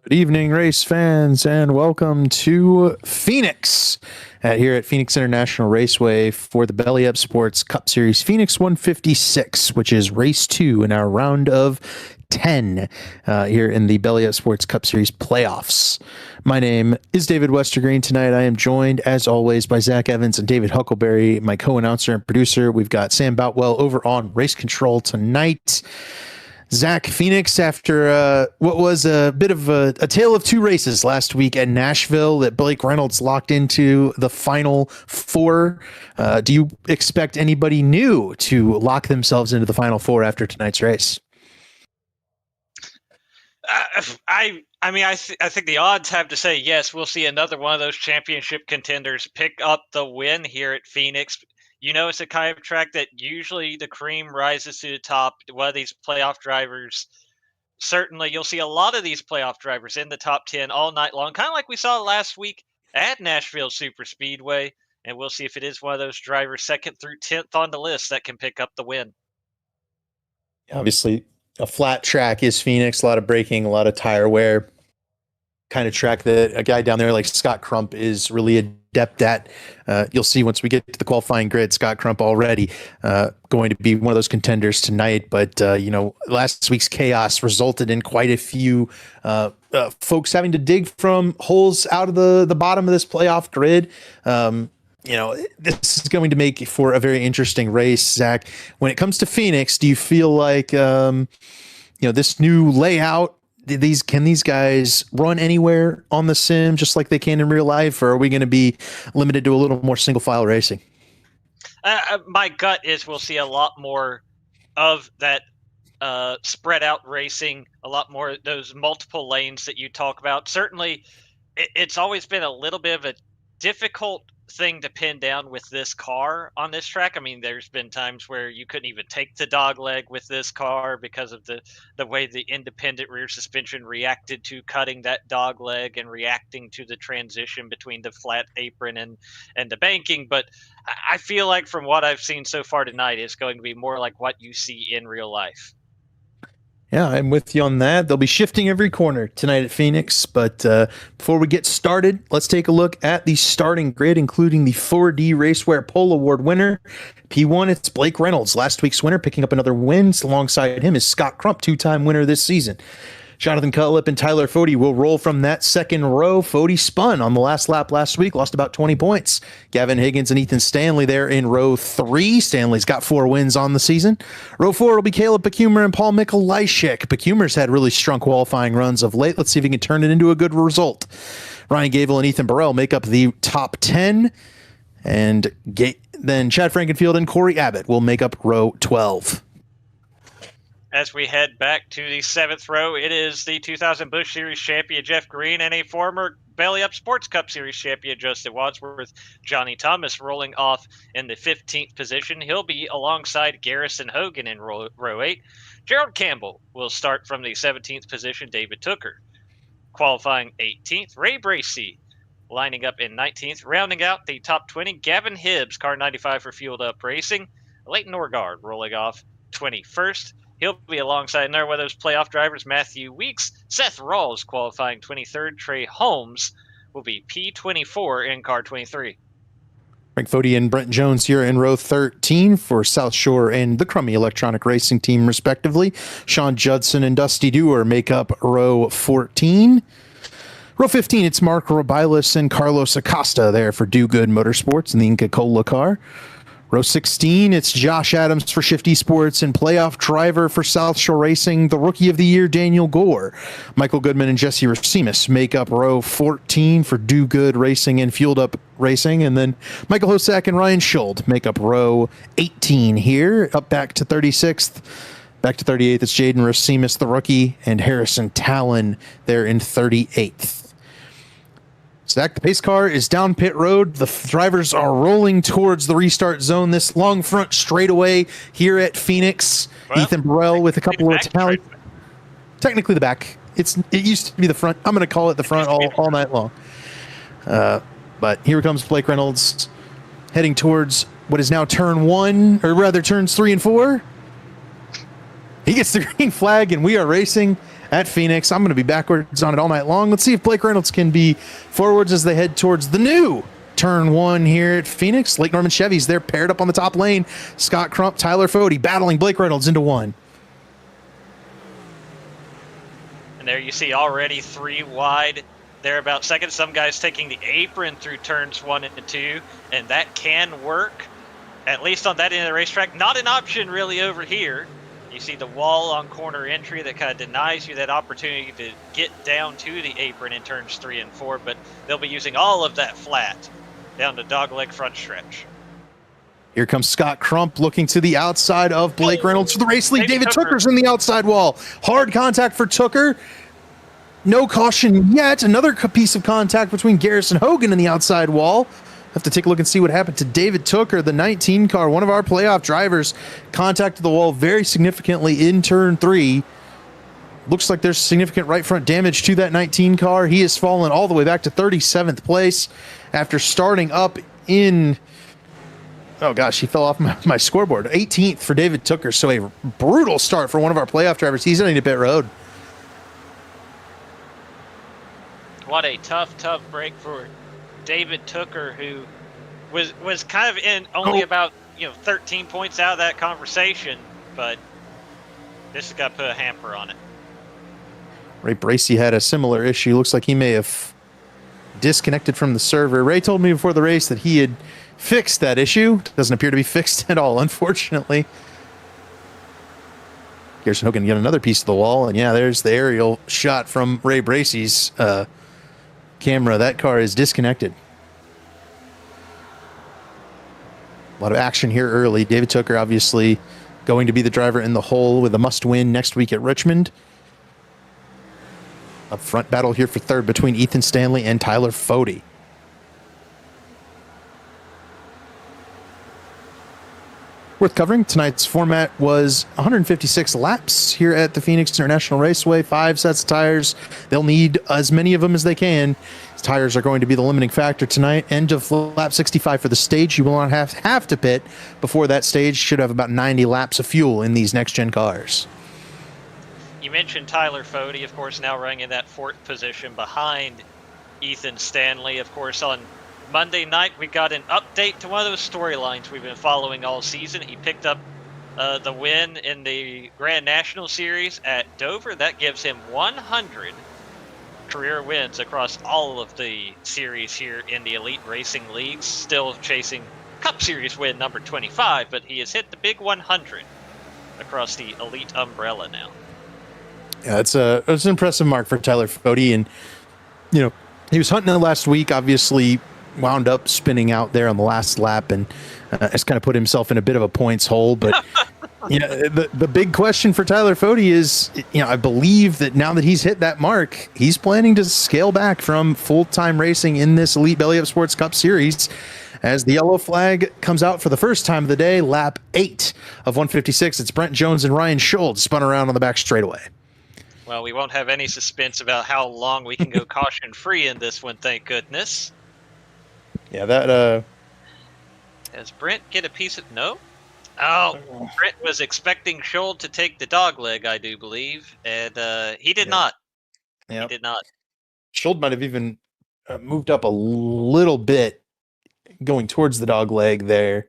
Good evening, race fans, and welcome to Phoenix here at Phoenix International Raceway for the Belly Up Sports Cup Series Phoenix 156, which is race 2 in our round of 10 here in the Belly Up Sports Cup Series playoffs. My name is David Westergreen. Tonight I am joined, as always, by Zach Evans and David Huckleberry, my co-announcer and producer. We've got Sam Boutwell over on race control tonight. Zach, Phoenix, after what was a bit of a tale of two races last week at Nashville that Blake Reynolds locked into the final four. Do you expect anybody new to lock themselves into the final four after tonight's race? I think the odds have to say yes. We'll see another one of those championship contenders pick up the win here at Phoenix. You know, it's a kind of track that usually the cream rises to the top. One of these playoff drivers, certainly you'll see a lot of these playoff drivers in the top 10 all night long, kind of like we saw last week at Nashville Super Speedway. And we'll see if it is one of those drivers 2nd through 10th on the list that can pick up the win. Obviously, a flat track is Phoenix, a lot of braking, a lot of tire wear. Kind of track that a guy down there like Scott Crump is really adept at. You'll see once we get to the qualifying grid, Scott Crump already going to be one of those contenders tonight. But, last week's chaos resulted in quite a few folks having to dig from holes out of the bottom of this playoff grid. This is going to make for a very interesting race, Zach. When it comes to Phoenix, do you feel like, this new layout, can these guys run anywhere on the sim just like they can in real life, or are we going to be limited to a little more single file racing? My gut is we'll see a lot more of that spread out racing, a lot more of those multiple lanes that you talk about. Certainly, it's always been a little bit of a difficult thing to pin down with this car on this track. I mean, there's been times where you couldn't even take the dog leg with this car because of the way the independent rear suspension reacted to cutting that dog leg and reacting to the transition between the flat apron and the banking. But I feel like from what I've seen so far tonight, it's going to be more like what you see in real life. Yeah, I'm with you on that. They'll be shifting every corner tonight at Phoenix. But before we get started, let's take a look at the starting grid, including the 4D Racewear Pole Award winner. P1, it's Blake Reynolds, last week's winner, picking up another win. Alongside him is Scott Crump, two-time winner this season. Jonathan Cutlip and Tyler Fode will roll from that second row. Fode spun on the last lap last week, lost about 20 points. Gavin Higgins and Ethan Stanley there in row 3. Stanley's got 4 wins on the season. Row 4 will be Caleb Becumer and Paul Mikulyshik. Becumer's had really strong qualifying runs of late. Let's see if he can turn it into a good result. Ryan Gable and Ethan Burrell make up the top 10. And then Chad Frankenfield and Corey Abbott will make up row 12. As we head back to the 7th row, it is the 2000 Busch Series champion Jeff Green and a former Belly Up Sports Cup Series champion Justin Wadsworth. Johnny Thomas rolling off in the 15th position. He'll be alongside Garrison Hogan in row 8. Gerald Campbell will start from the 17th position. David Tooker qualifying 18th. Ray Bracey lining up in 19th. Rounding out the top 20, Gavin Hibbs, car 95 for Fueled Up Racing. Leighton Norgard rolling off 21st. He'll be alongside another one of those playoff drivers, Matthew Weeks. Seth Rawls qualifying 23rd. Trey Holmes will be P24 in car 23. Frank Fode and Brent Jones here in row 13 for South Shore and the Crummy Electronic Racing Team, respectively. Sean Judson and Dusty Dewar make up row 14. Row 15, it's Mark Robilis and Carlos Acosta there for Do Good Motorsports and the Inca Cola car. Row 16, it's Josh Adams for Shifty Sports and playoff driver for South Shore Racing, the Rookie of the Year, Daniel Gore. Michael Goodman and Jesse Racimus make up row 14 for Do Good Racing and Fueled Up Racing. And then Michael Hosack and Ryan Schuld make up row 18 here. Up back to 36th. Back to 38th, it's Jaden Racimus, the Rookie, and Harrison Talon there in 38th. Zach, the pace car is down pit road. The drivers are rolling towards the restart zone. This long front straightaway here at Phoenix. Well, Ethan Burrell with a couple of tallies. Technically the back. It used to be the front. I'm going to call it the front all night long. But here comes Blake Reynolds heading towards what is now turn 1, or rather turns 3 and 4. He gets the green flag, and we are racing at Phoenix. I'm going to be backwards on it all night long. Let's see if Blake Reynolds can be forwards as they head towards the new turn one here at Phoenix. Lake Norman Chevys, they're paired up on the top lane. Scott Crump, Tyler Fody battling Blake Reynolds into one. And there you see already 3 wide. They're about second. Some guys taking the apron through turns 1 and 2, and that can work, at least on that end of the racetrack. Not an option really over here. You see the wall on corner entry that kind of denies you that opportunity to get down to the apron in turns 3 and 4, but they'll be using all of that flat down the dogleg front stretch. Here comes Scott Crump looking to the outside of Blake Reynolds for the race lead. David Tooker's in the outside wall. Hard contact for Tooker. No caution yet. Another piece of contact between Garrison Hogan and the outside wall. Have to take a look and see what happened to David Tooker, the 19 car, one of our playoff drivers, contacted the wall very significantly in turn 3. Looks like there's significant right front damage to that 19 car. He has fallen all the way back to 37th place after starting up in... Oh gosh, he fell off my scoreboard. 18th for David Tooker, so a brutal start for one of our playoff drivers. He's heading to pit road. What a tough break for David Tooker, who was kind of in only about 13 points out of that conversation, but this has got to put a hamper on it. Ray Bracey had a similar issue. Looks like he may have disconnected from the server. Ray told me before the race that he had fixed that issue. Doesn't appear to be fixed at all, unfortunately. Garrison Hogan get another piece of the wall, and yeah, there's the aerial shot from Ray Bracey's camera. That car is disconnected. A lot of action here early. David Tooker obviously going to be the driver in the hole with a must-win next week at Richmond. A front battle here for third between Ethan Stanley and Tyler Fody. Worth covering, tonight's format was 156 laps here at the Phoenix International Raceway, 5 sets of tires. They'll need as many of them as they can. Tires are going to be the limiting factor tonight. End of lap 65 for the stage. You will not have to pit before that stage. Should have about 90 laps of fuel in these next-gen cars. You mentioned Tyler Fody, of course, now running in that 4th position behind Ethan Stanley. Of course, on Monday night, we got an update to one of those storylines we've been following all season. He picked up the win in the Grand National Series at Dover. That gives him 100 career wins across all of the series here in the Elite Racing Leagues. Still chasing Cup Series win number 25, but he has hit the big 100 across the Elite umbrella now. Yeah, it's an impressive mark for Tyler Fody, and he was hunting it last week. Obviously, wound up spinning out there on the last lap, and has kind of put himself in a bit of a points hole. But the big question for Tyler Fody is, I believe that now that he's hit that mark, he's planning to scale back from full-time racing in this Elite Belly Up Sports Cup Series. As the yellow flag comes out for the first time of the day, lap 8 of 156, it's Brent Jones and Ryan Schultz spun around on the back straightaway. Well, we won't have any suspense about how long we can go caution-free in this one, thank goodness. Yeah, that... Does Brent get a piece of... No? Oh, Brent was expecting Schultz to take the dog leg, I do believe, and he did not. Yep. He did not. Schultz might have even moved up a little bit going towards the dog leg there.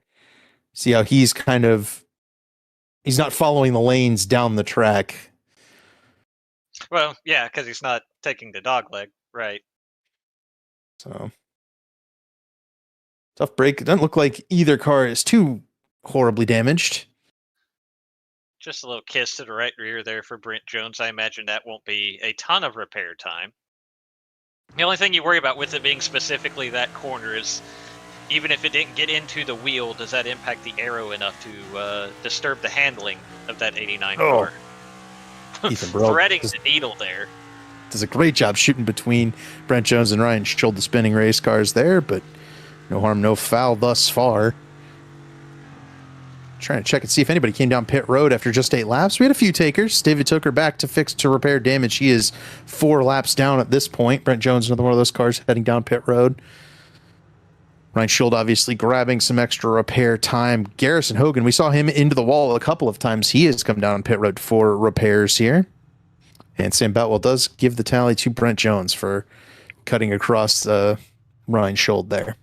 See how he's he's not following the lanes down the track. Well, yeah, because he's not taking the dog leg, right. So, tough break. It doesn't look like either car is too horribly damaged. Just a little kiss to the right rear there for Brent Jones. I imagine that won't be a ton of repair time. The only thing you worry about with it being specifically that corner is, even if it didn't get into the wheel, does that impact the aero enough to disturb the handling of that 89 car? Ethan Burrell threading the needle there. Does a great job shooting between Brent Jones and Ryan Schultz, the spinning race cars there, but no harm, no foul thus far. Trying to check and see if anybody came down pit road after just 8 laps. We had a few takers. David Tooker back to fix to repair damage. He is 4 laps down at this point. Brent Jones, another one of those cars heading down pit road. Ryan Schultz obviously grabbing some extra repair time. Garrison Hogan, we saw him into the wall a couple of times. He has come down pit road for repairs here. And Sam Boutwell does give the tally to Brent Jones for cutting across Ryan Schold there.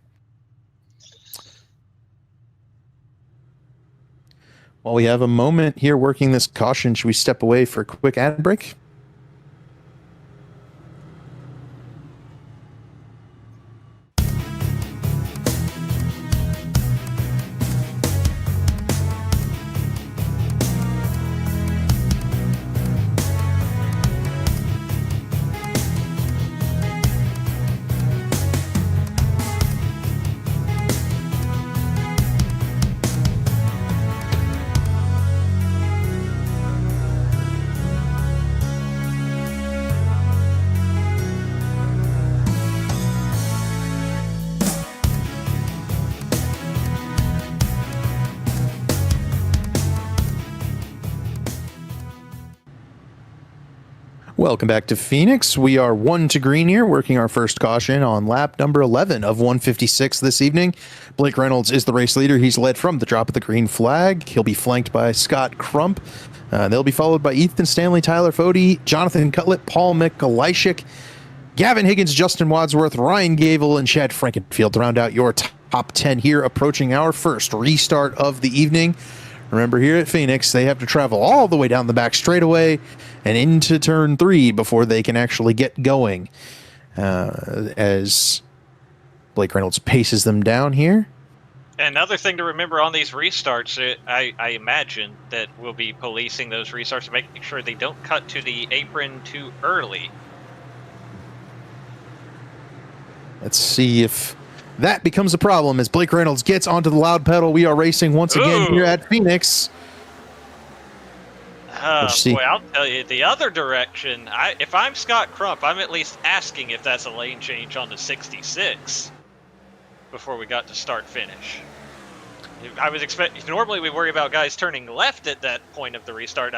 While we have a moment here working this caution, should we step away for a quick ad break? Welcome back to Phoenix. We are 1 to green here, working our first caution on lap number 11 of 156 this evening. Blake Reynolds is the race leader. He's led from the drop of the green flag. He'll be flanked by Scott Crump. They'll be followed by Ethan Stanley, Tyler Fody, Jonathan Cutlett, Paul Mikulajczyk, Gavin Higgins, Justin Wadsworth, Ryan Gable, and Chad Frankenfield to round out your top 10 here, approaching our first restart of the evening. Remember, here at Phoenix, they have to travel all the way down the back straightaway and into turn 3 before they can actually get going. As Blake Reynolds paces them down here. Another thing to remember on these restarts, I imagine that we'll be policing those restarts and making sure they don't cut to the apron too early. Let's see if that becomes a problem as Blake Reynolds gets onto the loud pedal. We are racing once again here at Phoenix. Boy, I'll tell you, the other direction, if I'm Scott Crump, I'm at least asking if that's a lane change on the 66 before we got to start-finish. I was expecting, normally we worry about guys turning left at that point of the restart.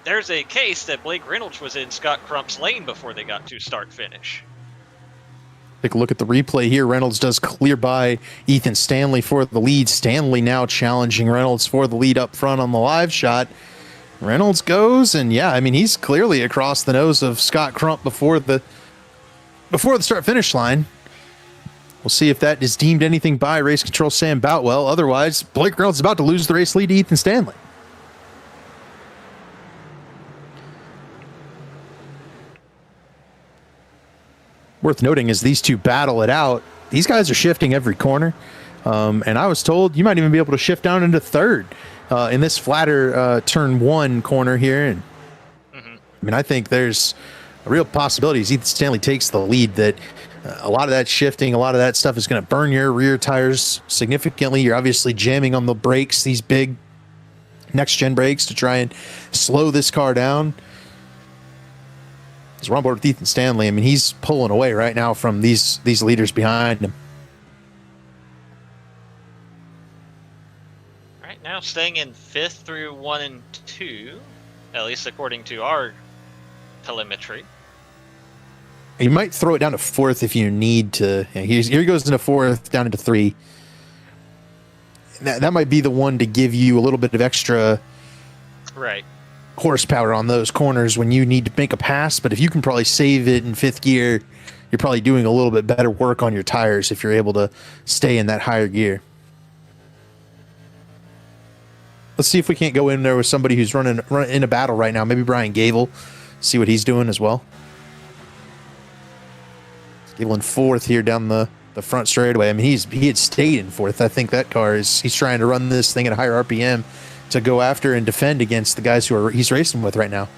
There's a case that Blake Reynolds was in Scott Crump's lane before they got to start-finish. Take a look at the replay here. Reynolds does clear by Ethan Stanley for the lead. Stanley now challenging Reynolds for the lead up front on the live shot. Reynolds goes, and yeah, I mean, he's clearly across the nose of Scott Crump before the start-finish line. We'll see if that is deemed anything by race control Sam Boutwell. Otherwise, Blake Reynolds is about to lose the race lead to Ethan Stanley. Worth noting as these two battle it out, these guys are shifting every corner. And I was told you might even be able to shift down into third in this flatter turn 1 corner here. And I mean, I think there's a real possibility as Ethan Stanley takes the lead that a lot of that shifting, a lot of that stuff is going to burn your rear tires significantly. You're obviously jamming on the brakes, these big next-gen brakes to try and slow this car down. As we're on board with Ethan Stanley, I mean, he's pulling away right now from these leaders behind him. Right now, staying in 5th through 1 and 2, at least according to our telemetry. You might throw it down to 4th if you need to. Yeah, here he goes into 4th, down into 3. That might be the one to give you a little bit of extra horsepower on those corners when you need to make a pass. But if you can probably save it in 5th gear, you're probably doing a little bit better work on your tires if you're able to stay in that higher gear. Let's see if we can't go in there with somebody who's running in a battle right now. Maybe Brian Gable. See what he's doing as well. Gable in 4th here down the front straightaway. I mean, he had stayed in 4th. I think that car he's trying to run this thing at a higher RPM to go after and defend against the guys he's racing with right now.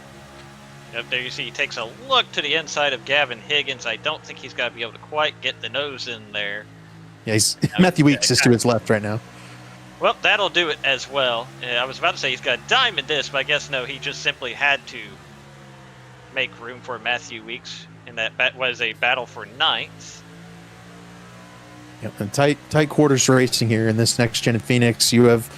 Yep, there you see he takes a look to the inside of Gavin Higgins. I don't think he's going to be able to quite get the nose in there. Yeah, Matthew Weeks is to his left right now. Well, that'll do it as well. I was about to say he's got a dime in this, but I guess no, he just simply had to make room for Matthew Weeks, and that was a battle for 9th. Yep, and tight quarters racing here in this next gen of Phoenix. You have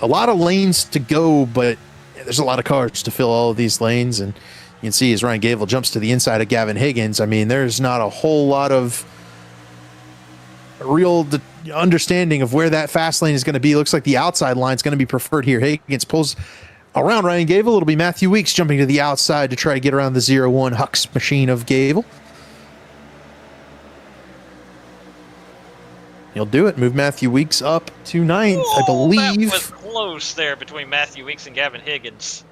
a lot of lanes to go, but there's a lot of cars to fill all of these lanes, and you can see as Ryan Gable jumps to the inside of Gavin Higgins. I mean, there's not a whole lot of real understanding of where that fast lane is going to be. Looks like the outside line is going to be preferred here. Higgins pulls Around Ryan Gable, it'll be Matthew Weeks jumping to the outside to try to get around the 0-1 Hucks machine of Gable. He'll do it. Move Matthew Weeks up to 9th, I believe. That was close there between Matthew Weeks and Gavin Higgins.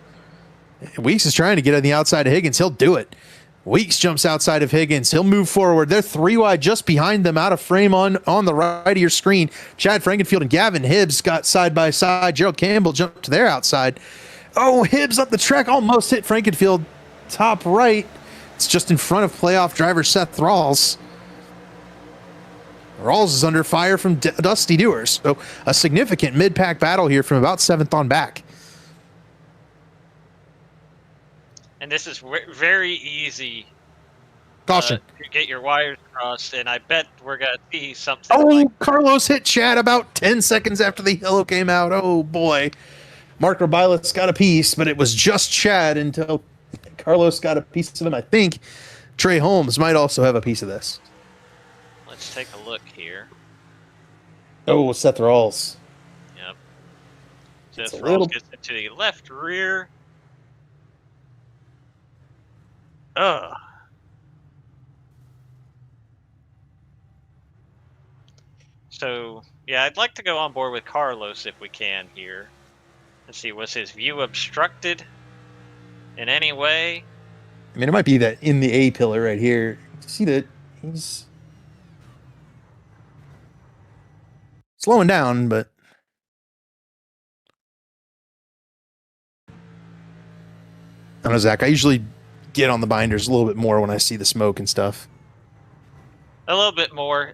Weeks is trying to get on the outside of Higgins. He'll do it. Weeks jumps outside of Higgins. He'll move forward. They're 3 wide just behind them, out of frame on the right of your screen. Chad Frankenfield and Gavin Hibbs got side by side. Gerald Campbell jumped to their outside. Oh, Hibbs up the track. Almost hit Frankenfield top right. It's just in front of playoff driver Seth Rawls. Rawls is under fire from Dusty Dewars. So a significant mid-pack battle here from about 7th on back. And this is very easy. Caution. To get your wires crossed, and I bet we're going to see something. Oh, Carlos hit Chad about 10 seconds after the yellow came out. Oh, boy. Mark Robilas got a piece, but it was just Chad until Carlos got a piece of him. I think Trey Holmes might also have a piece of this. Let's take a look here. Oh, Seth Rawls. Yep. Seth Rawls gets it to the left rear. Ugh. So, yeah, I'd like to go on board with Carlos if we can here. Let's see, was his view obstructed in any way? I mean, it might be that in the A pillar right here. See that he's slowing down, but I don't know, Zach. I usually get on the binders a little bit more when I see the smoke and stuff. A little bit more,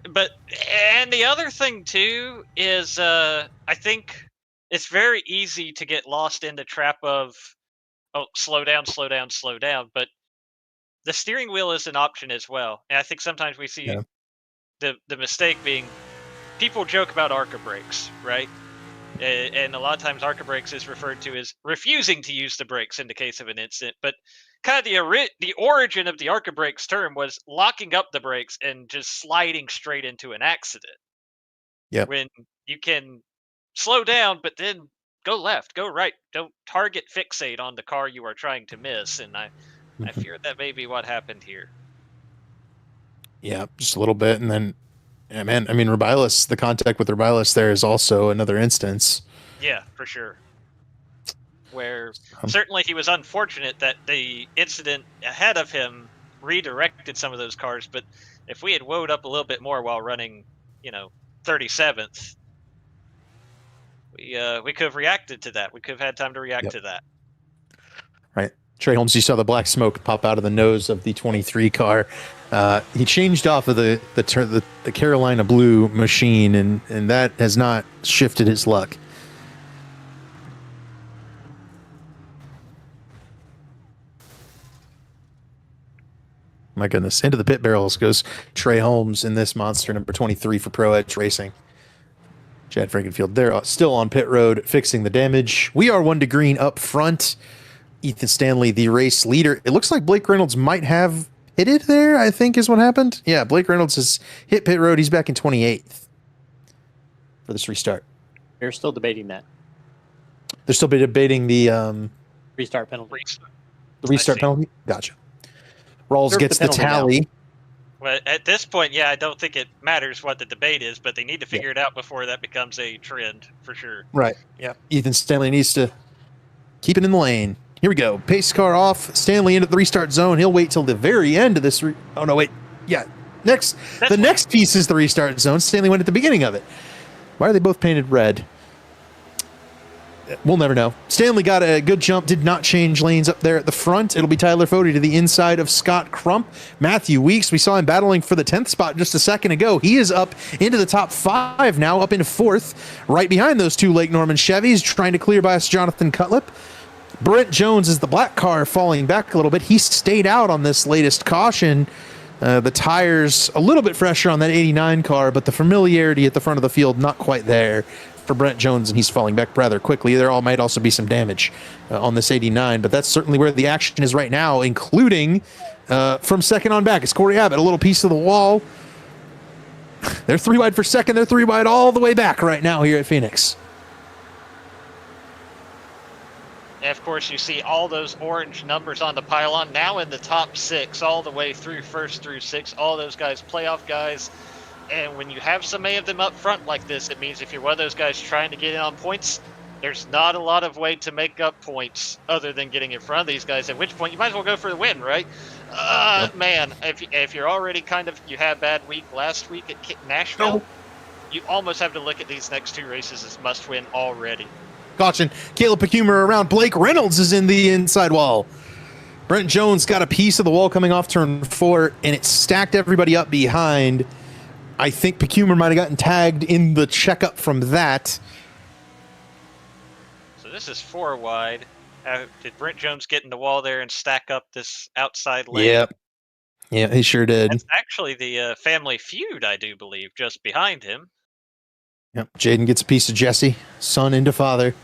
and the other thing too is I think it's very easy to get lost in the trap of slow down, but the steering wheel is an option as well. And I think sometimes we see the mistake being people joke about ARCA brakes, right? And a lot of times ARCA brakes is referred to as refusing to use the brakes in the case of an incident, but kind of the origin of the ARCA brakes term was locking up the brakes and just sliding straight into an accident. Yeah. When you can slow down, but then go left, go right, don't target fixate on the car you are trying to miss. And I fear that may be what happened here. Yeah, just a little bit. And then, yeah, man, I mean, Robilas, the contact with Robilas there is also another instance. Yeah, for sure. Where certainly he was unfortunate that the incident ahead of him redirected some of those cars, but if we had woed up a little bit more while running, 37th, we could have reacted to that. We could have had time to react to that. Right. Trey Holmes, you saw the black smoke pop out of the nose of the 23 car. He changed off of the Carolina Blue machine, and that has not shifted his luck. My goodness. Into the pit barrels goes Trey Holmes in this monster, number 23 for Pro Edge Racing. Chad Frankenfield there, still on pit road, fixing the damage. We are 1 to green up front. Ethan Stanley, the race leader. It looks like Blake Reynolds might have pitted there, I think is what happened. Yeah, Blake Reynolds has hit pit road. He's back in 28th for this restart. They're still debating that. They're still debating the restart penalty. The restart penalty? Gotcha. Rawls gets the tally. Now. Well, at this point, I don't think it matters what the debate is, but they need to figure it out before that becomes a trend, for sure. Right, yeah. Ethan Stanley needs to keep it in the lane. Here we go. Pace car off. Stanley into the restart zone. He'll wait till the very end of this. Oh, no, wait. Yeah. Next piece is the restart zone. Stanley went at the beginning of it. Why are they both painted red? We'll never know. Stanley got a good jump, did not change lanes up there at the front. It'll be Tyler Fody to the inside of Scott Crump. Matthew Weeks, we saw him battling for the 10th spot just a second ago. He is up into the top 5 now, up into 4th, right behind those 2 Lake Norman Chevys, trying to clear by us Jonathan Cutlip. Brent Jones is the black car falling back a little bit. He stayed out on this latest caution. The tires a little bit fresher on that 89 car, but the familiarity at the front of the field not quite there for Brent Jones, and he's falling back rather quickly. There might also be some damage on this 89, but that's certainly where the action is right now, including from second on back. It's Corey Abbott, a little piece of the wall. They're 3 wide for second. They're 3 wide all the way back right now here at Phoenix. If of course, you see all those orange numbers on the pylon now in the top 6, all the way through 1st through 6. All those guys, playoff guys. And when you have so many of them up front like this, it means if you're one of those guys trying to get in on points, there's not a lot of way to make up points other than getting in front of these guys, at which point you might as well go for the win, right? Yep. Man, if you're already you had a bad week last week at Nashville, you almost have to look at these next 2 races as must-win already. Caution, Caleb Pacumer around. Blake Reynolds is in the inside wall. Brent Jones got a piece of the wall coming off turn 4, and it stacked everybody up behind. I think Pacumer might have gotten tagged in the checkup from that. So this is 4 wide. Did Brent Jones get in the wall there and stack up this outside lane? Yep. Yeah, he sure did. That's actually the Family Feud, I do believe, just behind him. Yep. Jaden gets a piece of Jesse, son into father.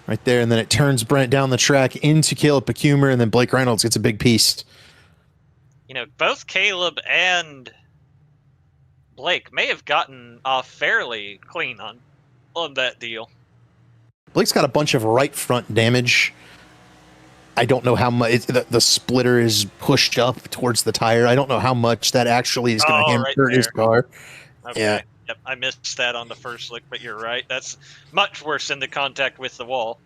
Right there, and then it turns Brent down the track into Caleb Pacumer, and then Blake Reynolds gets a big piece. You know, both Caleb and Blake may have gotten off fairly clean on that deal. Blake's got a bunch of right front damage. I don't know how much the splitter is pushed up towards the tire. I don't know how much that actually is going to hamper his car. Okay. Yeah. Yep, I missed that on the first look, but you're right. That's much worse than the contact with the wall.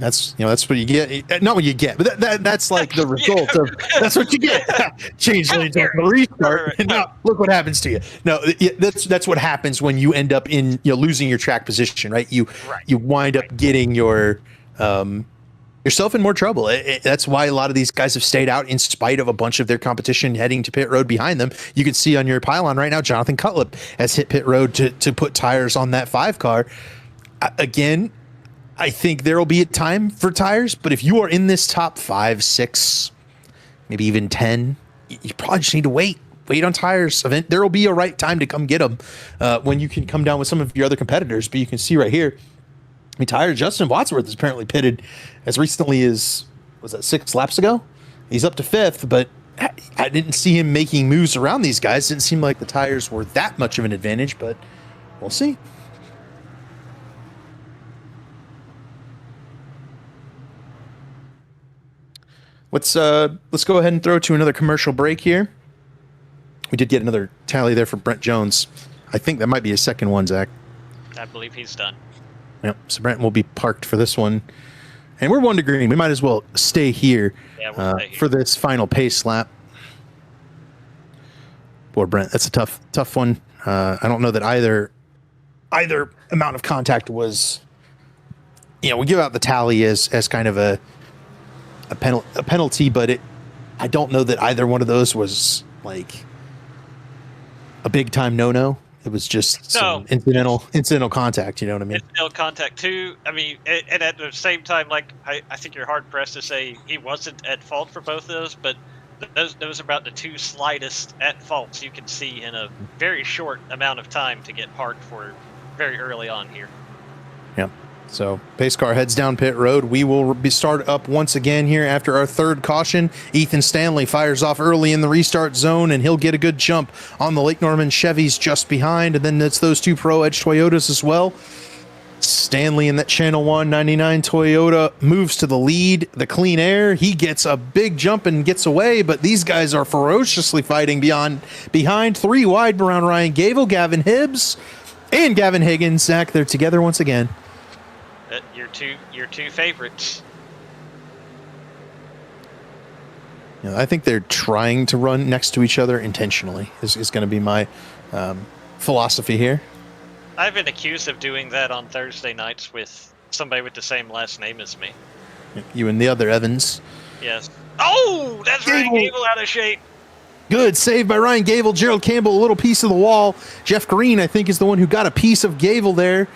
That's what you get. Not what you get, but that's like the result of that's what you get. Change lanes on the restart, and now look what happens to you. No, that's what happens when you end up in losing your track position, right? You wind up getting your yourself in more trouble. That's why a lot of these guys have stayed out in spite of a bunch of their competition heading to pit road behind them. You can see on your pylon right now, Jonathan Cutlip has hit pit road to put tires on that 5 car. Again, I think there will be a time for tires, but if you are in this top 5, 6, maybe even 10, you probably just need to wait on tires. There will be a right time to come get them when you can come down with some of your other competitors. But you can see right here, tires. Justin Wadsworth is apparently pitted as recently as, was that 6 laps ago? He's up to 5th, but I didn't see him making moves around these guys. Didn't seem like the tires were that much of an advantage, but we'll see. Let's go ahead and throw to another commercial break here. We did get another tally there for Brent Jones. I think that might be his second one, Zach. I believe he's done. Yep. So Brent will be parked for this one, and we're 1 to green. We might as well stay here, we'll stay here for this final pace lap. Poor Brent. That's a tough one. I don't know that either amount of contact was. We give out the tally as kind of a penalty, but I don't know that either one of those was like a big time no. It was just some incidental contact. You know what I mean? Incidental contact too. I mean, and at the same time, like I think you're hard pressed to say he wasn't at fault for both of those, but those are about the 2 slightest at faults you can see in a very short amount of time to get parked for very early on here. Yeah. So pace car heads down pit road. We will start up once again here after our 3rd caution. Ethan Stanley fires off early in the restart zone, and he'll get a good jump on the Lake Norman Chevys just behind. And then it's those 2 Pro Edge Toyotas as well. Stanley in that Channel 199 Toyota moves to the lead. The Clean Air, he gets a big jump and gets away, but these guys are ferociously fighting behind 3 wide around Ryan Gable, Gavin Hibbs, and Gavin Higgins. Zach, they're together once again. Your two favorites. I think they're trying to run next to each other intentionally. Is going to be my philosophy here. I've been accused of doing that on Thursday nights with somebody with the same last name as me. You and the other Evans. Yes. Oh, that's Ryan Gable out of shape. Good save by Ryan Gable. Gerald Campbell, a little piece of the wall. Jeff Green, I think, is the one who got a piece of Gable there.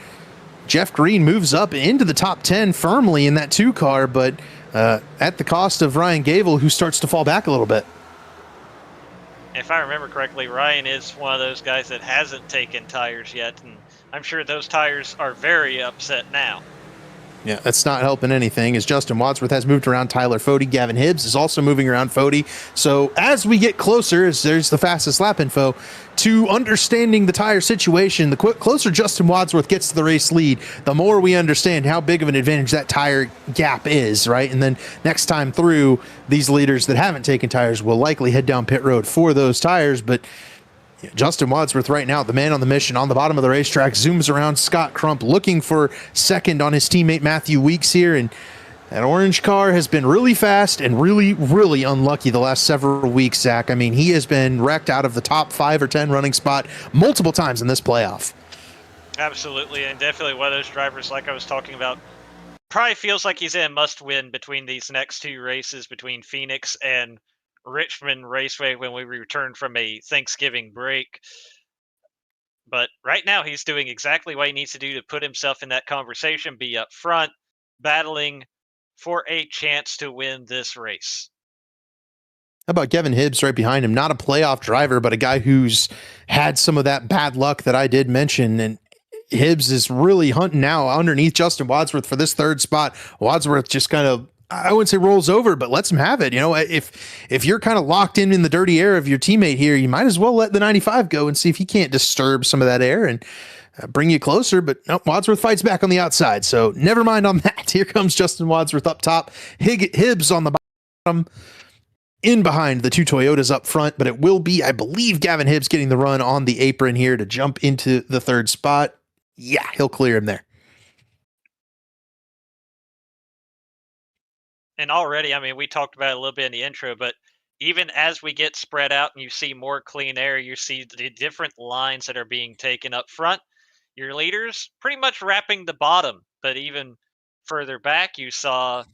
Jeff Green moves up into the top 10 firmly in that 2 car, but at the cost of Ryan Gable, who starts to fall back a little bit. If I remember correctly, Ryan is one of those guys that hasn't taken tires yet, and I'm sure those tires are very upset now. Yeah, that's not helping anything as Justin Wadsworth has moved around Tyler Fode. Gavin Hibbs is also moving around Fode. So as we get closer, as there's the fastest lap info, to understanding the tire situation, the closer Justin Wadsworth gets to the race lead, the more we understand how big of an advantage that tire gap is, right? And then next time through, these leaders that haven't taken tires will likely head down pit road for those tires, but Justin Wadsworth right now, the man on the mission on the bottom of the racetrack, zooms around Scott Crump looking for second on his teammate Matthew Weeks here. And that orange car has been really fast and really, really unlucky the last several weeks, Zach. I mean, he has been wrecked out of the top 5 or 10 running spot multiple times in this playoff. Absolutely, and definitely one of those drivers, like I was talking about, probably feels like he's in a must-win between these next 2 races between Phoenix and Richmond Raceway when we return from a Thanksgiving break. But right now he's doing exactly what he needs to do to put himself in that conversation, be up front, battling for a chance to win this race. How about Gavin Hibbs right behind him? Not a playoff driver, but a guy who's had some of that bad luck that I did mention. And Hibbs is really hunting now underneath Justin Wadsworth for this 3rd spot. Wadsworth just kind of, I wouldn't say rolls over, but lets him have it. You know, if you're kind of locked in the dirty air of your teammate here, you might as well let the 95 go and see if he can't disturb some of that air and bring you closer. But no, Wadsworth fights back on the outside, so never mind on that. Here comes Justin Wadsworth up top. Hibbs on the bottom, in behind the 2 Toyotas up front, but it will be, I believe, Gavin Hibbs getting the run on the apron here to jump into the 3rd spot. Yeah, he'll clear him there. And already, I mean, we talked about it a little bit in the intro, but even as we get spread out and you see more clean air, you see the different lines that are being taken up front. Your leaders pretty much wrapping the bottom, but even further back, you saw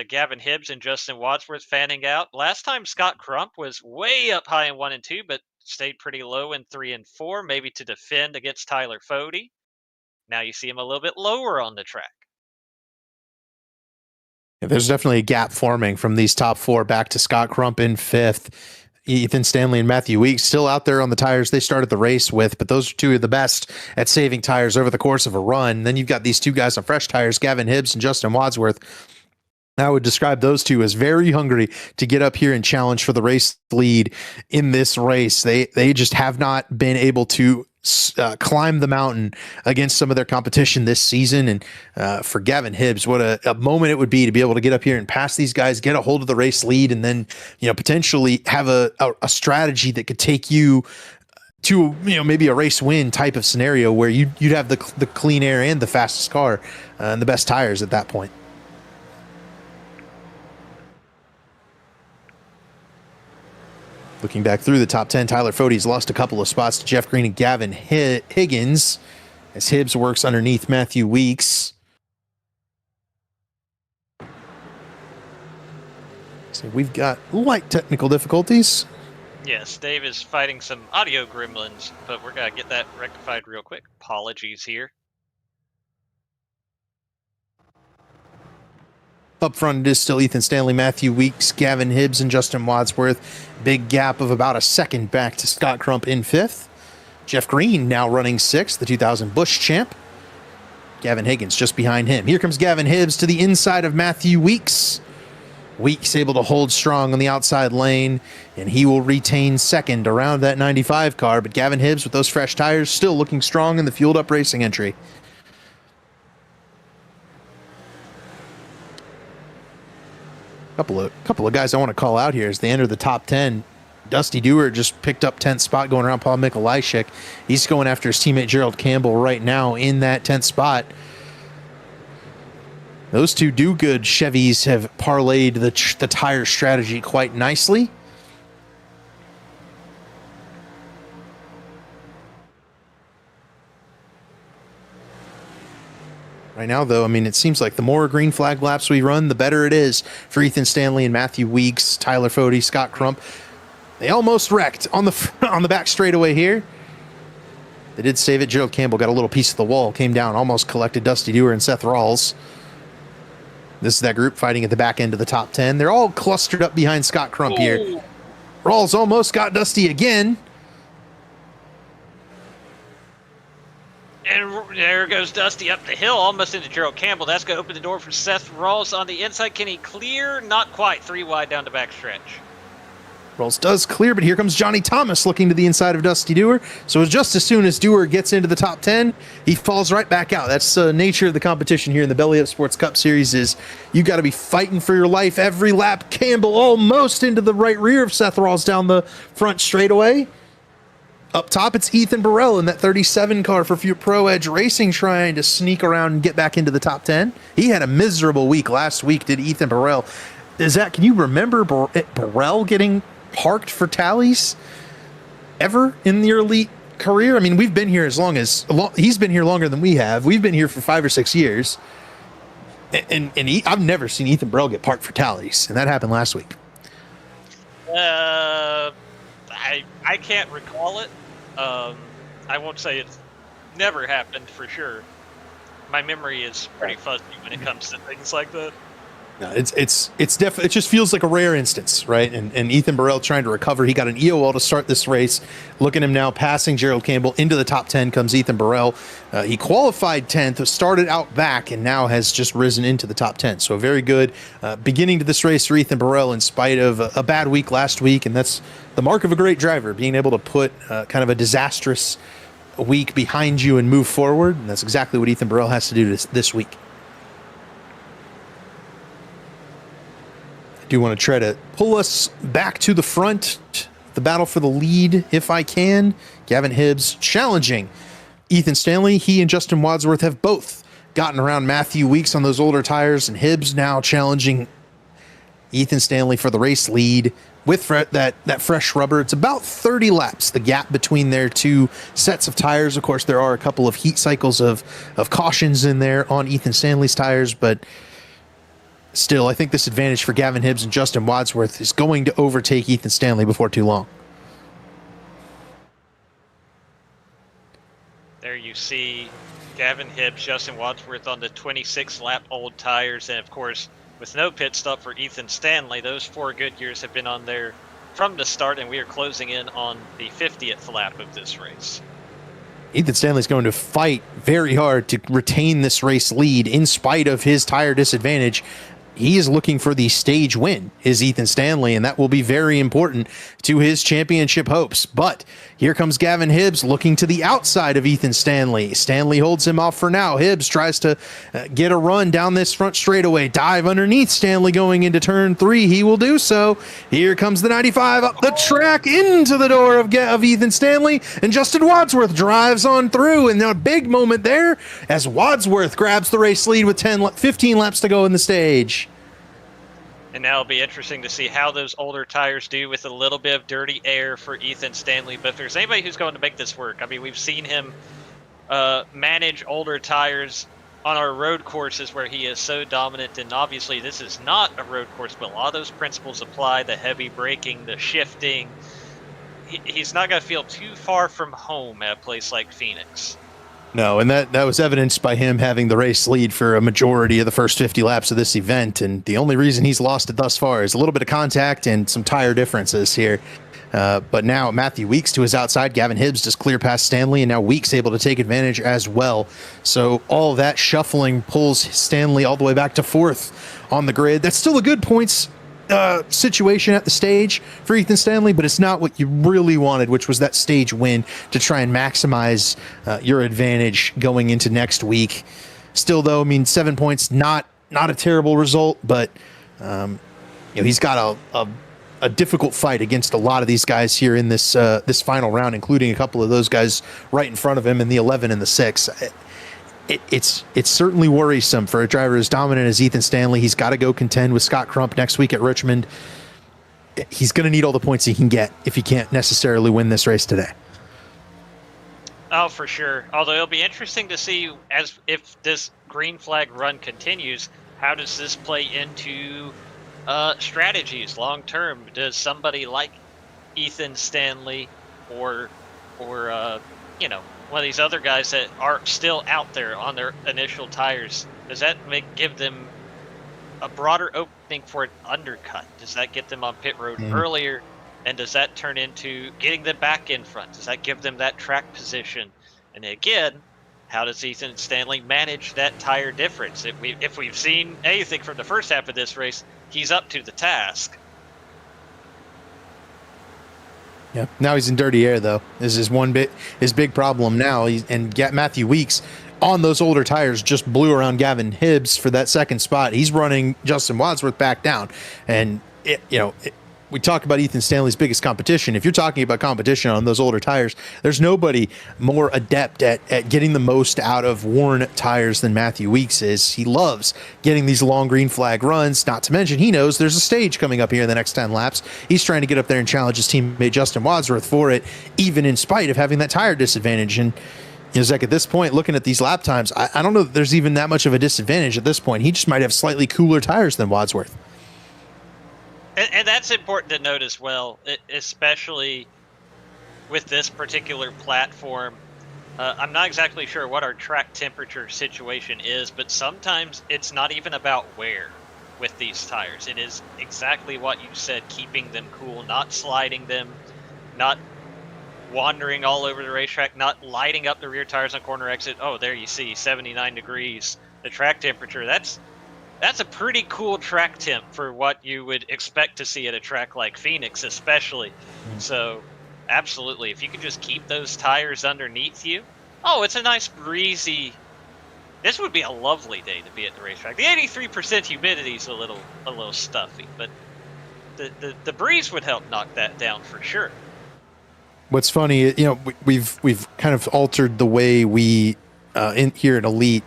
Gavin Hibbs and Justin Wadsworth fanning out. Last time, Scott Crump was way up high in 1 and 2, but stayed pretty low in 3 and 4, maybe to defend against Tyler Fode. Now you see him a little bit lower on the track. Yeah, there's definitely a gap forming from these top 4 back to Scott Crump in 5th. Ethan Stanley and Matthew Weeks still out there on the tires they started the race with, but those are 2 of the best at saving tires over the course of a run. Then you've got these 2 guys on fresh tires, Gavin Hibbs and Justin Wadsworth. I would describe those 2 as very hungry to get up here and challenge for the race lead in this race. They just have not been able to climb the mountain against some of their competition this season. And for Gavin Hibbs, what a moment it would be to be able to get up here and pass these guys, get a hold of the race lead, and then, you know, potentially have a strategy that could take you to, you know, maybe a race win type of scenario where you'd have the clean air and the fastest car and the best tires at that point. Looking back through the top 10, Tyler Fode's lost a couple of spots to Jeff Green and Gavin Higgins as Hibbs works underneath Matthew Weeks. So we've got light technical difficulties. Yes, Dave is fighting some audio gremlins, but we're going to get that rectified real quick. Apologies here. Up front, it is still Ethan Stanley, Matthew Weeks, Gavin Hibbs, and Justin Wadsworth. Big gap of about a second back to Scott Crump in 5th. Jeff Green now running 6th, the 2000 Busch champ. Gavin Higgins just behind him. Here comes Gavin Hibbs to the inside of Matthew Weeks. Weeks able to hold strong on the outside lane, and he will retain 2nd around that 95 car. But Gavin Hibbs with those fresh tires still looking strong in the fueled up racing entry. Couple of guys I want to call out here as they enter the top 10. Dusty Dewar just picked up 10th spot going around Paul Mikolajczyk. He's going after his teammate Gerald Campbell right now in that 10th spot. Those 2 do-good Chevys have parlayed the tire strategy quite nicely. Right now, though, I mean, it seems like the more green flag laps we run, the better it is for Ethan Stanley and Matthew Weeks, Tyler Fode, Scott Crump. They almost wrecked on the back straightaway here. They did save it. Gerald Campbell got a little piece of the wall, came down, almost collected Dusty Dewar and Seth Rawls. This is that group fighting at the back end of the top 10. They're all clustered up behind Scott Crump here. Rawls almost got Dusty again. And there goes Dusty up the hill, almost into Gerald Campbell. That's going to open the door for Seth Rawls on the inside. Can he clear? Not quite. 3 wide down the backstretch. Rawls does clear, but here comes Johnny Thomas looking to the inside of Dusty Dewar. So just as soon as Dewar gets into the top 10, he falls right back out. That's the nature of the competition here in the Belly Up Sports Cup Series is you got to be fighting for your life every lap. Campbell almost into the right rear of Seth Rawls down the front straightaway. Up top, it's Ethan Burrell in that 37 car for Pro Edge Racing trying to sneak around and get back into the top 10. He had a miserable week last week, did Ethan Burrell. Zach, can you remember Burrell getting parked for tallies ever in your elite career? I mean, we've been here he's been here longer than we have. We've been here for 5 or 6 years. And I've never seen Ethan Burrell get parked for tallies, and that happened last week. I can't recall it. I won't say it's never happened for sure. My memory is pretty fuzzy when it comes to things like that. No, it's definitely, it just feels like a rare instance, right? And Ethan Burrell trying to recover. He got an EOL to start this race. Look at him now passing Gerald Campbell into the top 10 comes Ethan Burrell. He qualified 10th, started out back, and now has just risen into the top 10. So a very good beginning to this race for Ethan Burrell in spite of a bad week last week. And that's the mark of a great driver, being able to put kind of a disastrous week behind you and move forward. And that's exactly what Ethan Burrell has to do this week. Do want to try to pull us back to the front, the battle for the lead, if I can. Gavin Hibbs challenging Ethan Stanley. He and Justin Wadsworth have both gotten around Matthew Weeks on those older tires, and Hibbs now challenging Ethan Stanley for the race lead with that fresh rubber. It's about 30 laps, the gap between their two sets of tires. Of course, there are a couple of heat cycles of cautions in there on Ethan Stanley's tires, but still, I think this advantage for Gavin Hibbs and Justin Wadsworth is going to overtake Ethan Stanley before too long. There you see Gavin Hibbs, Justin Wadsworth on the 26-lap old tires, and of course, with no pit stop for Ethan Stanley, those 4 good years have been on there from the start, and we are closing in on the 50th lap of this race. Ethan Stanley's going to fight very hard to retain this race lead in spite of his tire disadvantage. He is looking for the stage win, is Ethan Stanley, and that will be very important to his championship hopes. But here comes Gavin Hibbs looking to the outside of Ethan Stanley. Stanley holds him off for now. Hibbs tries to get a run down this front straightaway. Dive underneath Stanley going into turn 3. He will do so. Here comes the 95 up the track into the door of Ethan Stanley, and Justin Wadsworth drives on through. And a big moment there as Wadsworth grabs the race lead with 15 laps to go in the stage. And now it'll be interesting to see how those older tires do with a little bit of dirty air for Ethan Stanley. But if there's anybody who's going to make this work, I mean, we've seen him manage older tires on our road courses where he is so dominant. And obviously this is not a road course, but a lot of those principles apply, the heavy braking, the shifting. He's not going to feel too far from home at a place like Phoenix. No, and that was evidenced by him having the race lead for a majority of the first 50 laps of this event, and the only reason he's lost it thus far is a little bit of contact and some tire differences here. But now Matthew Weeks to his outside, Gavin Hibbs just clear past Stanley, and now Weeks able to take advantage as well. So all that shuffling pulls Stanley all the way back to 4th on the grid. That's still a good points situation at the stage for Ethan Stanley, but it's not what you really wanted, which was that stage win to try and maximize your advantage going into next week. Still, though, I mean, 7 points, not a terrible result, but he's got a difficult fight against a lot of these guys here in this final round, including a couple of those guys right in front of him in the 11 and the 6. It's certainly worrisome for a driver as dominant as Ethan Stanley. He's got to go contend with Scott Crump next week at Richmond. He's going to need all the points he can get if he can't necessarily win this race today. Oh, for sure. Although it'll be interesting to see if this green flag run continues, how does this play into strategies long term? Does somebody like Ethan Stanley or one of these other guys that are still out there on their initial tires, does that give them a broader opening for an undercut? Does that get them on pit road earlier? And does that turn into getting them back in front? Does that give them that track position? And again, how does Ethan Stanley manage that tire difference? If we've seen anything from the first half of this race, he's up to the task. Yeah. Now he's in dirty air, though. This is his big problem now. Matthew Weeks on those older tires just blew around Gavin Hibbs for that second spot. He's running Justin Wadsworth back down. And, we talk about Ethan Stanley's biggest competition. If you're talking about competition on those older tires, there's nobody more adept at getting the most out of worn tires than Matthew Weeks is. He loves getting these long green flag runs, not to mention he knows there's a stage coming up here in the next 10 laps. He's trying to get up there and challenge his teammate Justin Wadsworth for it, even in spite of having that tire disadvantage. And Zach, at this point, looking at these lap times, I don't know that there's even that much of a disadvantage at this point. He just might have slightly cooler tires than Wadsworth. And that's important to note as well, especially with this particular platform. I'm not exactly sure what our track temperature situation is, but sometimes it's not even about wear with these tires. It is exactly what you said, keeping them cool, not sliding them, not wandering all over the racetrack, not lighting up the rear tires on corner exit. Oh, there you see 79 degrees. The track temperature, that's a pretty cool track temp for what you would expect to see at a track like Phoenix, especially. So, absolutely, if you could just keep those tires underneath you, it's a nice breezy. This would be a lovely day to be at the racetrack. The 83% humidity is a little stuffy, but the breeze would help knock that down for sure. What's funny, we've kind of altered the way we here at Elite.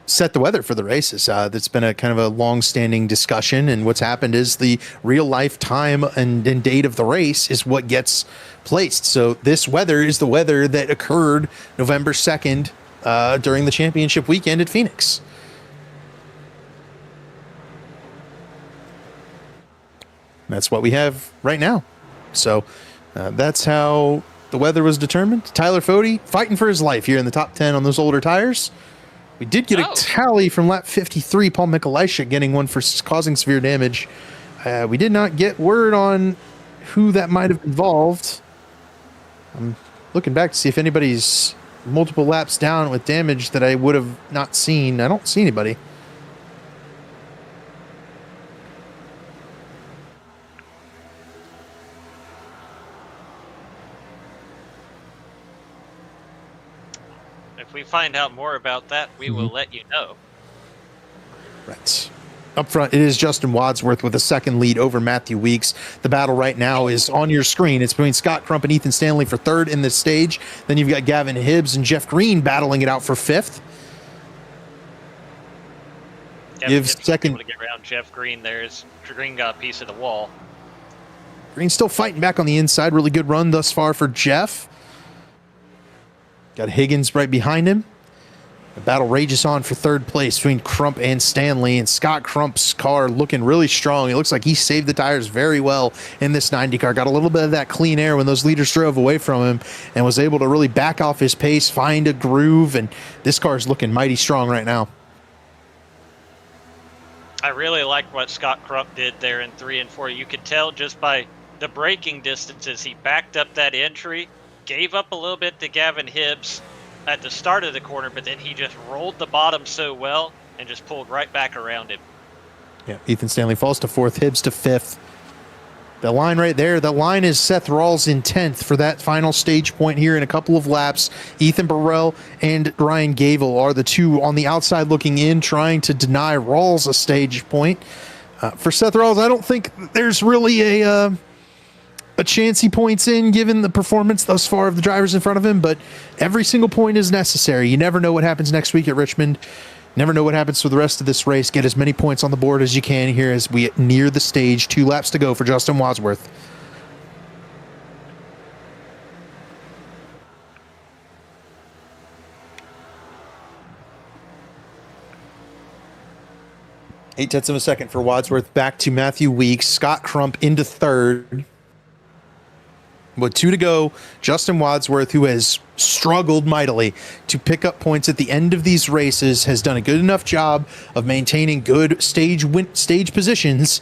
Set the weather for the races. That's been a kind of a long-standing discussion, and what's happened is the real-life time and date of the race is what gets placed. So this weather is the weather that occurred November 2nd during the championship weekend at Phoenix. That's what we have right now. So that's how the weather was determined. Tyler Fode fighting for his life here in the top 10 on those older tires. We did get a tally from lap 53, Paul Mikulaishik getting one for causing severe damage. We did not get word on who that might have involved. I'm looking back to see if anybody's multiple laps down with damage that I would have not seen. I don't see anybody. If we find out more about that, we will let you know. Right. Up front, it is Justin Wadsworth with a second lead over Matthew Weeks. The battle right now is on your screen. It's between Scott Crump and Ethan Stanley for third in this stage. Then you've got Gavin Hibbs and Jeff Green battling it out for fifth. Gives second able to get around Jeff Green. Green got a piece of the wall. Green still fighting back on the inside. Really good run thus far for Jeff. Got Higgins right behind him. The battle rages on for third place between Crump and Stanley, and Scott Crump's car looking really strong. It looks like he saved the tires very well in this 90 car. Got a little bit of that clean air when those leaders drove away from him and was able to really back off his pace, find a groove, and this car is looking mighty strong right now. I really like what Scott Crump did there in 3 and 4. You could tell just by the braking distances. He backed up that entry, gave up a little bit to Gavin Hibbs at the start of the corner, but then he just rolled the bottom so well and just pulled right back around him. Yeah, Ethan Stanley falls to fourth, Hibbs to fifth. The line right there, the line is Seth Rawls in 10th for that final stage point here in a couple of laps. Ethan Burrell and Ryan Gavel are the two on the outside looking in, trying to deny Rawls a stage point. For Seth Rawls, I don't think there's really a chance he points in given the performance thus far of the drivers in front of him, but every single point is necessary. You never know what happens next week at Richmond. Never know what happens for the rest of this race. Get as many points on the board as you can here as we near the stage. 2 laps to go for Justin Wadsworth. .8 of a second for Wadsworth. Back to Matthew Weeks. Scott Crump into third. With 2 to go, Justin Wadsworth, who has struggled mightily to pick up points at the end of these races, has done a good enough job of maintaining good stage positions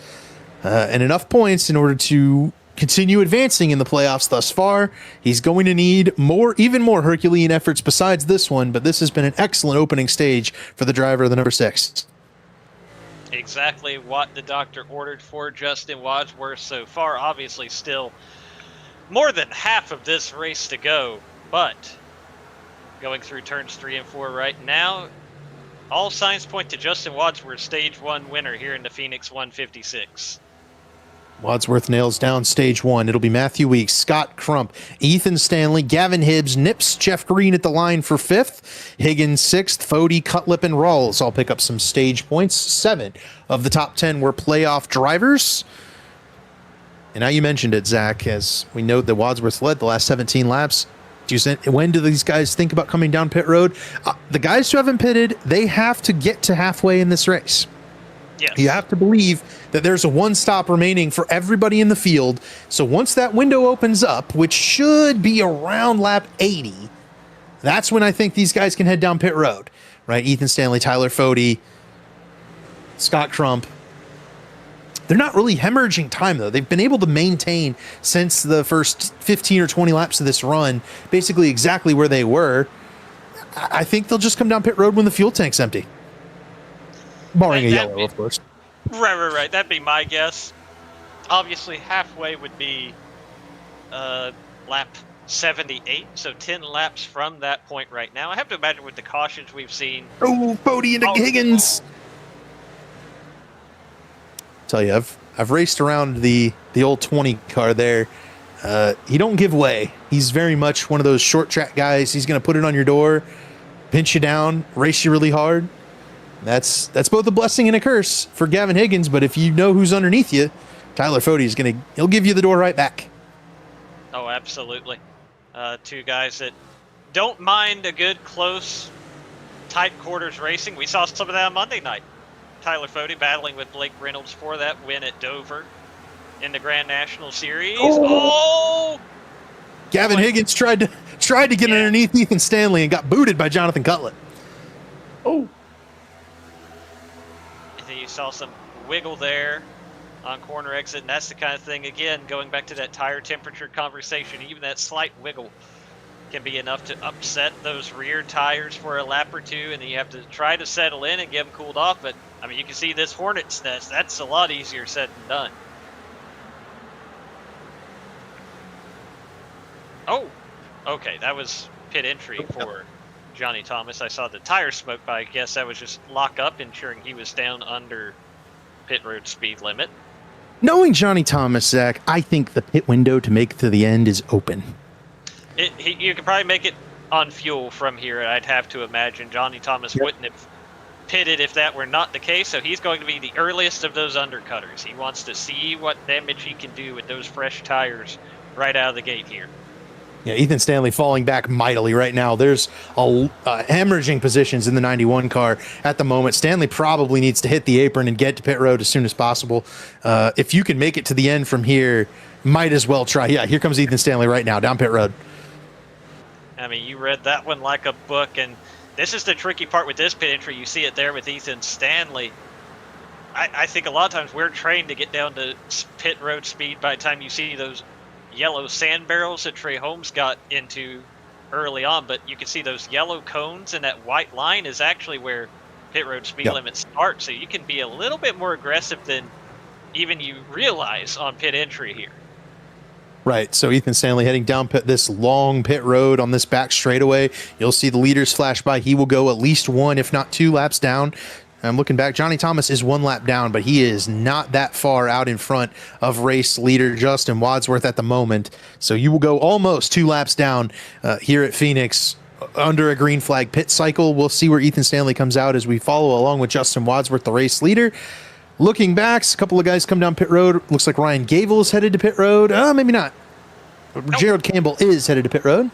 and enough points in order to continue advancing in the playoffs thus far. He's going to need even more Herculean efforts besides this one, but this has been an excellent opening stage for the driver of the number 6. Exactly what the doctor ordered for Justin Wadsworth so far. Obviously still more than half of this race to go, but going through turns 3 and 4 right now, all signs point to Justin Wadsworth, stage 1 winner here in the Phoenix 156. Wadsworth nails down stage 1. It'll be Matthew Weeks, Scott Crump, Ethan Stanley, Gavin Hibbs, Nips, Jeff Green at the line for 5th, Higgins 6th, Fody, Cutlip, and Rawls all pick up some stage points. 7 of the top 10 were playoff drivers. And now you mentioned it, Zach, as we note that Wadsworth led the last 17 laps. When do these guys think about coming down pit road? The guys who haven't pitted, they have to get to halfway in this race. Yes. You have to believe that there's a one stop remaining for everybody in the field. So once that window opens up, which should be around lap 80, that's when I think these guys can head down pit road, right? Ethan Stanley, Tyler Fody, Scott Crump. They're not really hemorrhaging time, though. They've been able to maintain since the first 15 or 20 laps of this run, basically exactly where they were. I think they'll just come down pit road when the fuel tank's empty. Barring a yellow, of course. Right. That'd be my guess. Obviously, halfway would be lap 78, so 10 laps from that point right now. I have to imagine with the cautions we've seen. Oh, Fody into Higgins. Tell you, I've raced around the old 20 car there. He don't give way. He's very much one of those short track guys. He's going to put it on your door, pinch you down, race you really hard. That's both a blessing and a curse for Gavin Higgins, but if you know who's underneath you, Tyler Fody he'll give you the door right back. Oh, absolutely. 2 guys that don't mind a good, close, tight quarters racing. We saw some of that on Monday night. Tyler Fody battling with Blake Reynolds for that win at Dover in the Grand National Series. Oh! Gavin Higgins tried to get underneath Ethan Stanley and got booted by Jonathan Cutlip. Oh. You saw some wiggle there on corner exit, and that's the kind of thing, again, going back to that tire temperature conversation, even that slight wiggle can be enough to upset those rear tires for a lap or two, and then you have to try to settle in and get them cooled off. But, I mean, you can see this Hornet's Nest. That's a lot easier said than done. Oh, okay, that was pit entry for Johnny Thomas. I saw the tire smoke, but I guess that was just lock up, ensuring he was down under pit road speed limit. Knowing Johnny Thomas, Zach, I think the pit window to make it to the end is open. You could probably make it on fuel from here, I'd have to imagine. Johnny Thomas wouldn't have pitted if that were not the case, so he's going to be the earliest of those undercutters. He wants to see what damage he can do with those fresh tires right out of the gate here. Yeah, Ethan Stanley falling back mightily right now. There's hemorrhaging positions in the 91 car at the moment. Stanley probably needs to hit the apron and get to pit road as soon as possible. If you can make it to the end from here, might as well try. Yeah, here comes Ethan Stanley right now, down pit road. I mean, you read that one like a book, and this is the tricky part with this pit entry. You see it there with Ethan Stanley. I think a lot of times we're trained to get down to pit road speed by the time you see those yellow sand barrels that Trey Holmes got into early on, but you can see those yellow cones, and that white line is actually where pit road speed limits start, so you can be a little bit more aggressive than even you realize on pit entry here. Right, so Ethan Stanley heading down this long pit road on this back straightaway. You'll see the leaders flash by. He will go at least 1, if not 2 laps down. I'm looking back. Johnny Thomas is 1 lap down, but he is not that far out in front of race leader Justin Wadsworth at the moment. So you will go almost 2 laps down here at Phoenix under a green flag pit cycle. We'll see where Ethan Stanley comes out as we follow along with Justin Wadsworth, the race leader. Looking back, a couple of guys come down pit road. Looks like Ryan Gable is headed to pit road. Maybe not. Gerald Campbell is headed to pit road.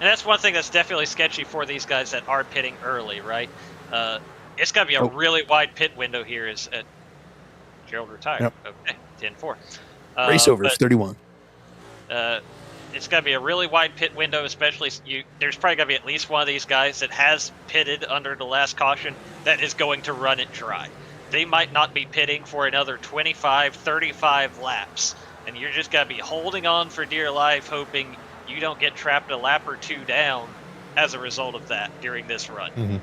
And that's one thing that's definitely sketchy for these guys that are pitting early, right? It's got to be a really wide pit window here. Is at Gerald retired. Yep. Okay, 10-4. Race over, 31. It's got to be a really wide pit window, especially there's probably got to be at least one of these guys that has pitted under the last caution that is going to run it dry. they might not be pitting for another 25, 35 laps. And you're just going to be holding on for dear life, hoping you don't get trapped a lap or two down as a result of that during this run. Mm-hmm.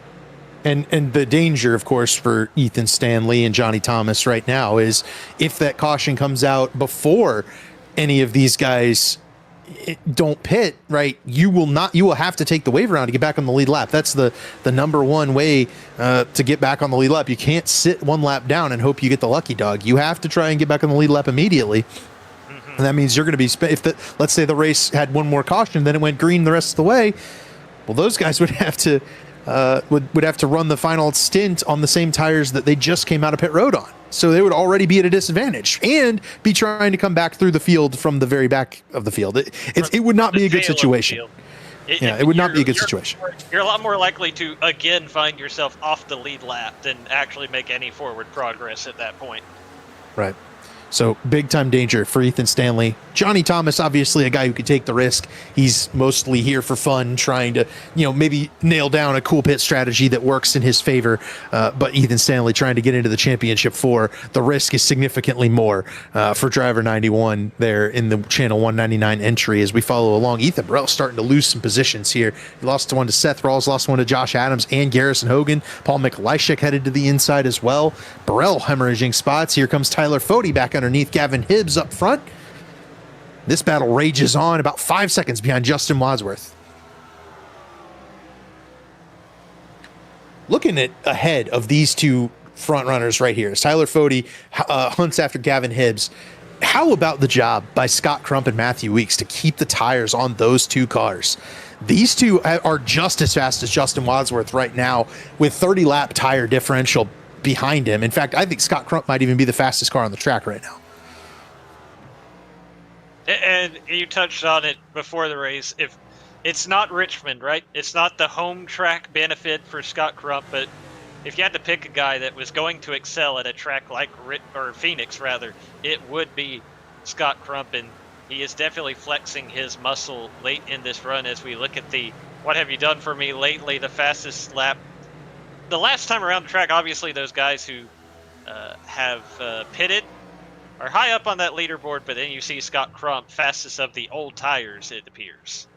And the danger, of course, for Ethan Stanley and Johnny Thomas right now is if that caution comes out before any of these guys don't pit, right, you will have to take the wave around to get back on the lead lap. That's the number one way to get back on the lead lap. You can't sit one lap down and hope you get the lucky dog. You have to try and get back on the lead lap immediately. Mm-hmm. And that means you're going to be, let's say the race had one more caution, then it went green the rest of the way. Well, those guys would have to would have to run the final stint on the same tires that they just came out of pit road on. So they would already be at a disadvantage and be trying to come back through the field from the very back of the field. It would not be a good situation. It would not be a good situation. You're a lot more likely to, again, find yourself off the lead lap than actually make any forward progress at that point. Right. So big time danger for Ethan Stanley. Johnny Thomas, obviously a guy who could take the risk. He's mostly here for fun, trying to, maybe nail down a cool pit strategy that works in his favor. But Ethan Stanley trying to get into the championship 4, the risk is significantly more for driver 91 there in the channel 199 entry as we follow along. Ethan Burrell starting to lose some positions here. He lost one to Seth Rawls, lost one to Josh Adams and Garrison Hogan. Paul Mikulajczyk headed to the inside as well. Burrell hemorrhaging spots. Here comes Tyler Fode back underneath Gavin Hibbs up front. This battle rages on, about 5 seconds behind Justin Wadsworth. Looking at ahead of these two front runners right here, Tyler Fode hunts after Gavin Hibbs. How about the job by Scott Crump and Matthew Weeks to keep the tires on those two cars? These two are just as fast as Justin Wadsworth right now with 30 lap tire differential behind him. In fact, I think Scott Crump might even be the fastest car on the track right now. And you touched on it before the race. If it's not Richmond, right? It's not the home track benefit for Scott Crump, but if you had to pick a guy that was going to excel at a track like Phoenix, rather, it would be Scott Crump, and he is definitely flexing his muscle late in this run as we look at the "what have you done for me lately?" the fastest lap. The last time around the track, obviously those guys who have pitted are high up on that leaderboard, but then you see Scott Crump, fastest of the old tires, it appears.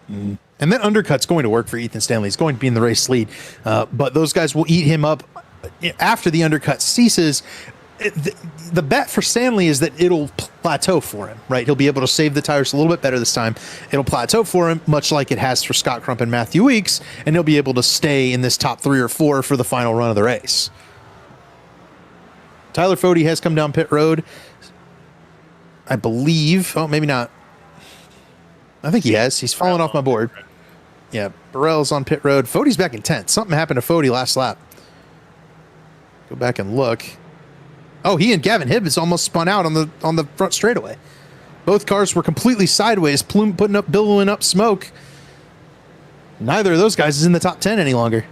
And that undercut's going to work for Ethan Stanley. He's going to be in the race lead, but those guys will eat him up after the undercut ceases. The bet for Stanley is that it'll plateau for him, right? He'll be able to save the tires a little bit better this time. It'll plateau for him, much like it has for Scott Crump and Matthew Weeks, and he'll be able to stay in this top 3 or 4 for the final run of the race. Tyler Fode has come down pit road, I believe. Oh, maybe not. I think he has. He's fallen off my board. Yeah, Burrell's on pit road. Fode's back in 10th. Something happened to Fode last lap. Go back and look. Oh, he and Gavin Hibbs almost spun out on the front straightaway. Both cars were completely sideways, billowing up smoke. Neither of those guys is in the top 10 any longer.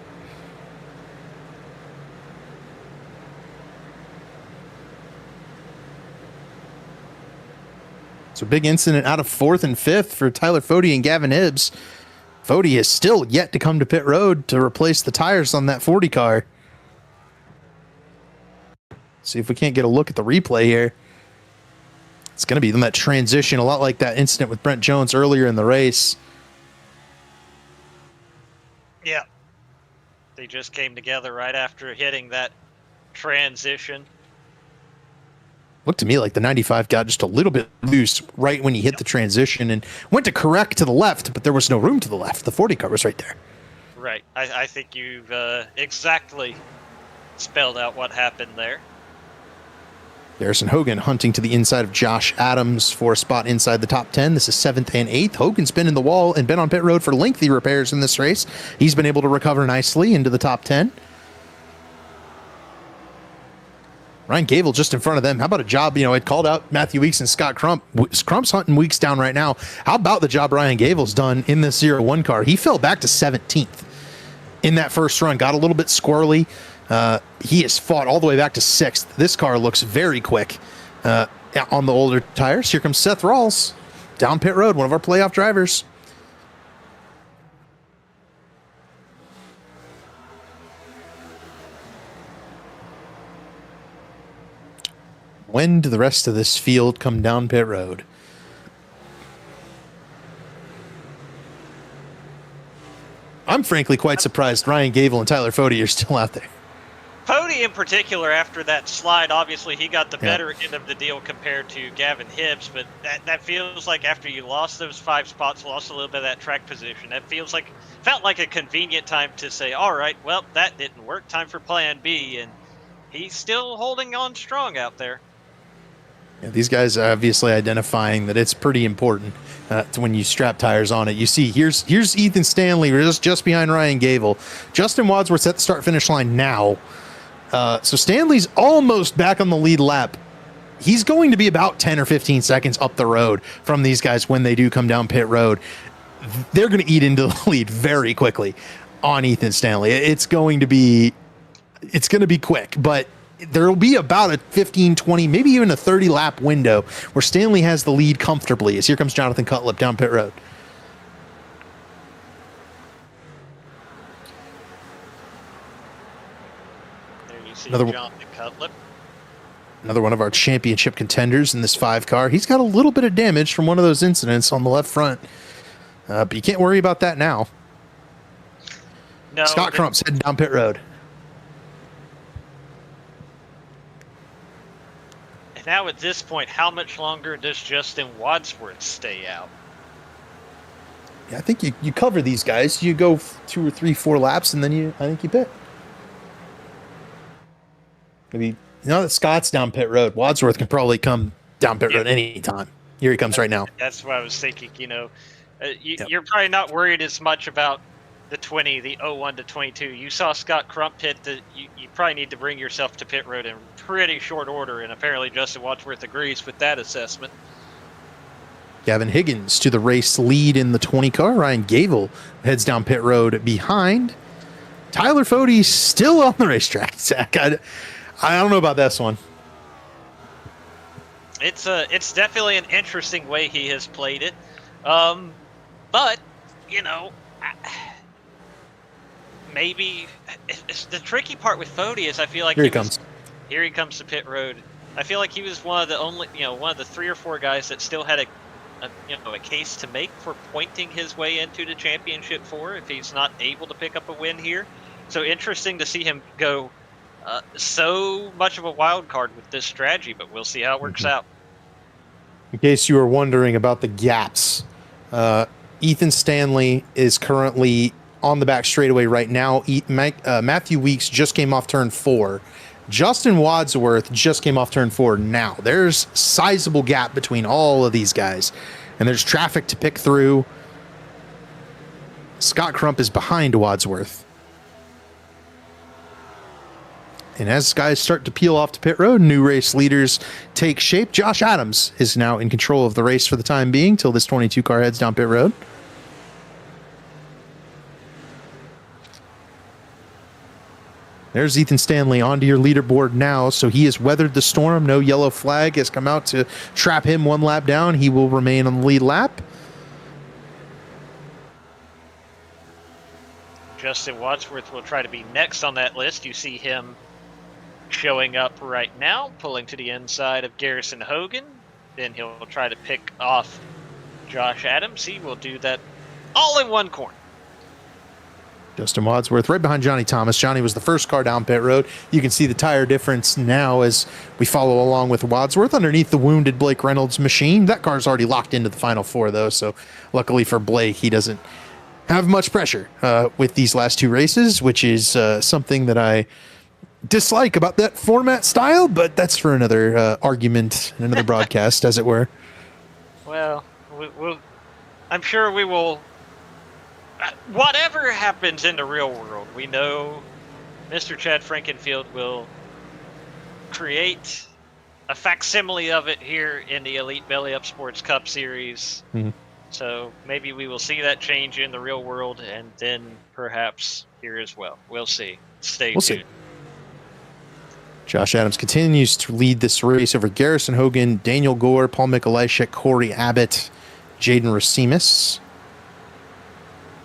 So big incident out of 4th and 5th for Tyler Fode and Gavin Hibbs. Fode is still yet to come to pit road to replace the tires on that 40 car. See if we can't get a look at the replay here. It's going to be in that transition, a lot like that incident with Brent Jones earlier in the race. Yeah. They just came together right after hitting that transition. Looked to me like the 95 got just a little bit loose right when he hit the transition and went to correct to the left, but there was no room to the left. The 40 car was right there. Right. I think you've exactly spelled out what happened there. Garrison Hogan hunting to the inside of Josh Adams for a spot inside the top 10. This is 7th and 8th. Hogan's been in the wall and been on pit road for lengthy repairs in this race. He's been able to recover nicely into the top 10. Ryan Gable just in front of them. How about a job? It called out Matthew Weeks and Scott Crump. Crump's hunting Weeks down right now. How about the job Ryan Gable's done in this 0-1 car? He fell back to 17th in that first run. Got a little bit squirrely. He has fought all the way back to 6th. This car looks very quick on the older tires. Here comes Seth Rawls down pit road, one of our playoff drivers. When do the rest of this field come down pit road? I'm frankly quite surprised Ryan Gable and Tyler Fode are still out there. Fode in particular, after that slide, obviously he got the better end of the deal compared to Gavin Hibbs, but that feels like after you lost those 5 spots, lost a little bit of that track position, that felt like a convenient time to say, all right, well, that didn't work, time for plan B, and he's still holding on strong out there. Yeah, these guys are obviously identifying that it's pretty important to when you strap tires on it. You see, here's Ethan Stanley just behind Ryan Gable. Justin Wadsworth's at the start-finish line now. So Stanley's almost back on the lead lap. He's going to be about 10 or 15 seconds up the road from these guys when they do come down pit road. They're going to eat into the lead very quickly on Ethan Stanley. It's going to be quick, but there will be about a 15, 20, maybe even a 30 lap window where Stanley has the lead comfortably as here comes Jonathan Cutlip down pit road. Jonathan Cutlip. Another one of our championship contenders in this 5 car. He's got a little bit of damage from one of those incidents on the left front. But you can't worry about that now. No, Scott Crump's heading down pit road. And now at this point, how much longer does Justin Wadsworth stay out? Yeah, I think you cover these guys. You go 2 or 3, 4 laps, and then I think you pit. Maybe now that Scott's down pit road, Wadsworth can probably come down pit road anytime. Here he comes right now. That's what I was thinking. You're probably not worried as much about the 01 to 22. You saw Scott Crump hit you probably need to bring yourself to pit road in pretty short order, and apparently Justin Wadsworth agrees with that assessment. Gavin Higgins to the race lead in the 20 car. Ryan Gable heads down pit road behind. Tyler Fode still on the racetrack, Zach. I don't know about this one. It's definitely an interesting way he has played it, but maybe it's the tricky part with Fode is I feel like here he comes to pit road. I feel like he was one of the 3 or 4 guys that still had a case to make for pointing his way into the championship 4 if he's not able to pick up a win here. So interesting to see him go so much of a wild card with this strategy, but we'll see how it works out. In case you were wondering about the gaps, Ethan Stanley is currently on the back straightaway right now. Matthew Weeks just came off turn 4. Justin Wadsworth just came off turn 4 now. There's sizable gap between all of these guys, and there's traffic to pick through. Scott Crump is behind Wadsworth. And as guys start to peel off to pit road, new race leaders take shape. Josh Adams is now in control of the race for the time being till this 22 car heads down pit road. There's Ethan Stanley onto your leaderboard now, so he has weathered the storm. No yellow flag has come out to trap him 1 lap down. He will remain on the lead lap. Justin Wadsworth will try to be next on that list. You see him showing up right now, pulling to the inside of Garrison Hogan. Then he'll try to pick off Josh Adams. He will do that all in one corner. Justin Wadsworth right behind Johnny Thomas. Johnny was the first car down pit road. You can see the tire difference now as we follow along with Wadsworth underneath the wounded Blake Reynolds machine. That car's already locked into the final 4, though, so luckily for Blake, he doesn't have much pressure with these last 2 races, which is something that I dislike about that format style, but that's for another argument and another broadcast, as it were. Well, I'm sure we will. Whatever happens in the real world, we know Mr. Chad Frankenfield will create a facsimile of it here in the Elite Belly Up Sports Cup Series. Mm-hmm. So maybe we will see that change in the real world, and then perhaps here as well. We'll see. Stay tuned. See. Josh Adams continues to lead this race over Garrison Hogan, Daniel Gore, Paul Mikolajczyk, Corey Abbott, Jaden Rasimus,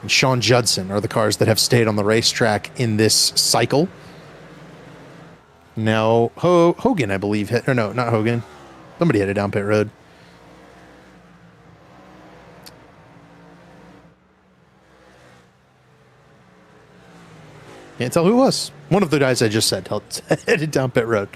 and Sean Judson are the cars that have stayed on the racetrack in this cycle. Now, Hogan, I believe, hit, or no, not Hogan. Somebody headed down pit road. Can't tell who it was. One of the guys I just said headed down pit road.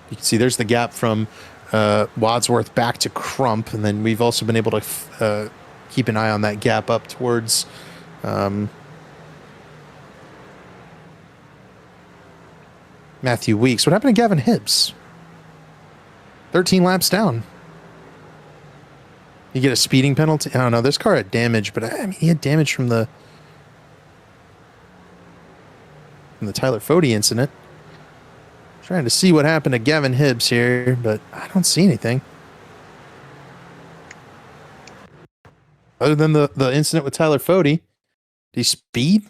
You can see there's the gap from Wadsworth back to Crump, and then we've also been able to keep an eye on that gap up towards Matthew Weeks. What happened to Gavin Hibbs? 13 laps down. You get a speeding penalty? I don't know. This car had damage, but I mean, he had damage from the Tyler Fode incident. Trying to see what happened to Gavin Hibbs here, but I don't see anything. Other than the incident with Tyler Fode. Did he speed?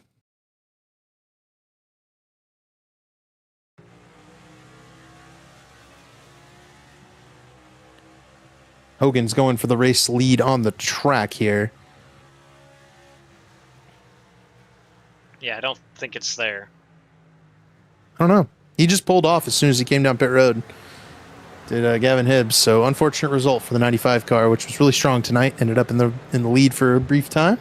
Hogan's going for the race lead on the track here. Yeah, I don't think it's there. I don't know. He just pulled off as soon as he came down pit road. Did Gavin Hibbs. So unfortunate result for the 95 car, which was really strong tonight. Ended up in the lead for a brief time.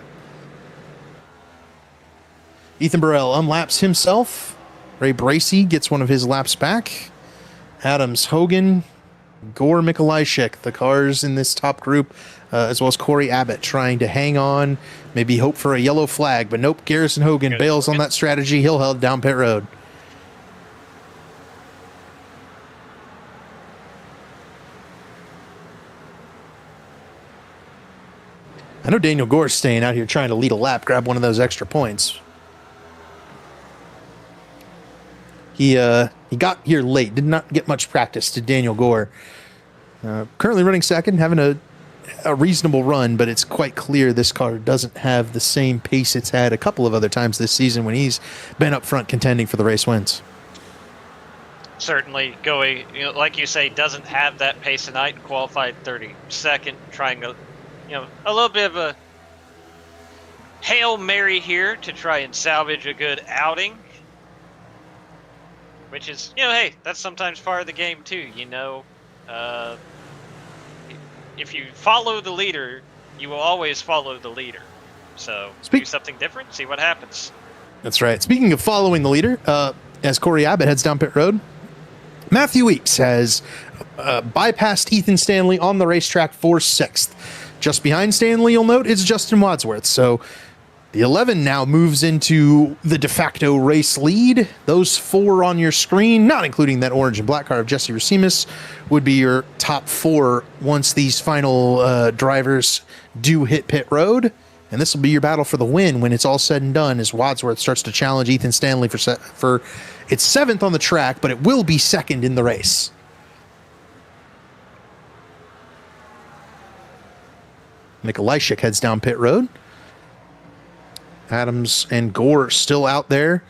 Ethan Burrell unlaps himself. Ray Bracey gets one of his laps back. Adams, Hogan, Gore, Mikolajczyk, the cars in this top group, as well as Corey Abbott trying to hang on, maybe hope for a yellow flag, but nope, Garrison Hogan bails on that strategy. He'll head down pit road. I know Daniel Gore's staying out here trying to lead a lap, grab one of those extra points. He got here late, did not get much practice to Daniel Gore. Currently running second, having a reasonable run, but it's quite clear this car doesn't have the same pace it's had a couple of other times this season when he's been up front contending for the race wins. Certainly going, like you say, doesn't have that pace tonight. Qualified 32nd, trying to, a little bit of a Hail Mary here to try and salvage a good outing. Which is, hey, that's sometimes part of the game too, if you follow the leader, you will always follow the leader. So do something different, see what happens. That's right. Speaking of following the leader, as Corey Abbott heads down pit road, Matthew Weeks has bypassed Ethan Stanley on the racetrack for 6th. Just behind Stanley, you'll note, is Justin Wadsworth. So the 11 now moves into the de facto race lead. Those 4 on your screen, not including that orange and black car of Jesse Racines, would be your top 4 once these final drivers do hit pit road. And this will be your battle for the win when it's all said and done, as Wadsworth starts to challenge Ethan Stanley for it's 7th on the track, but it will be 2nd in the race. Mikolajczyk heads down pit road. Adams and Gore still out there.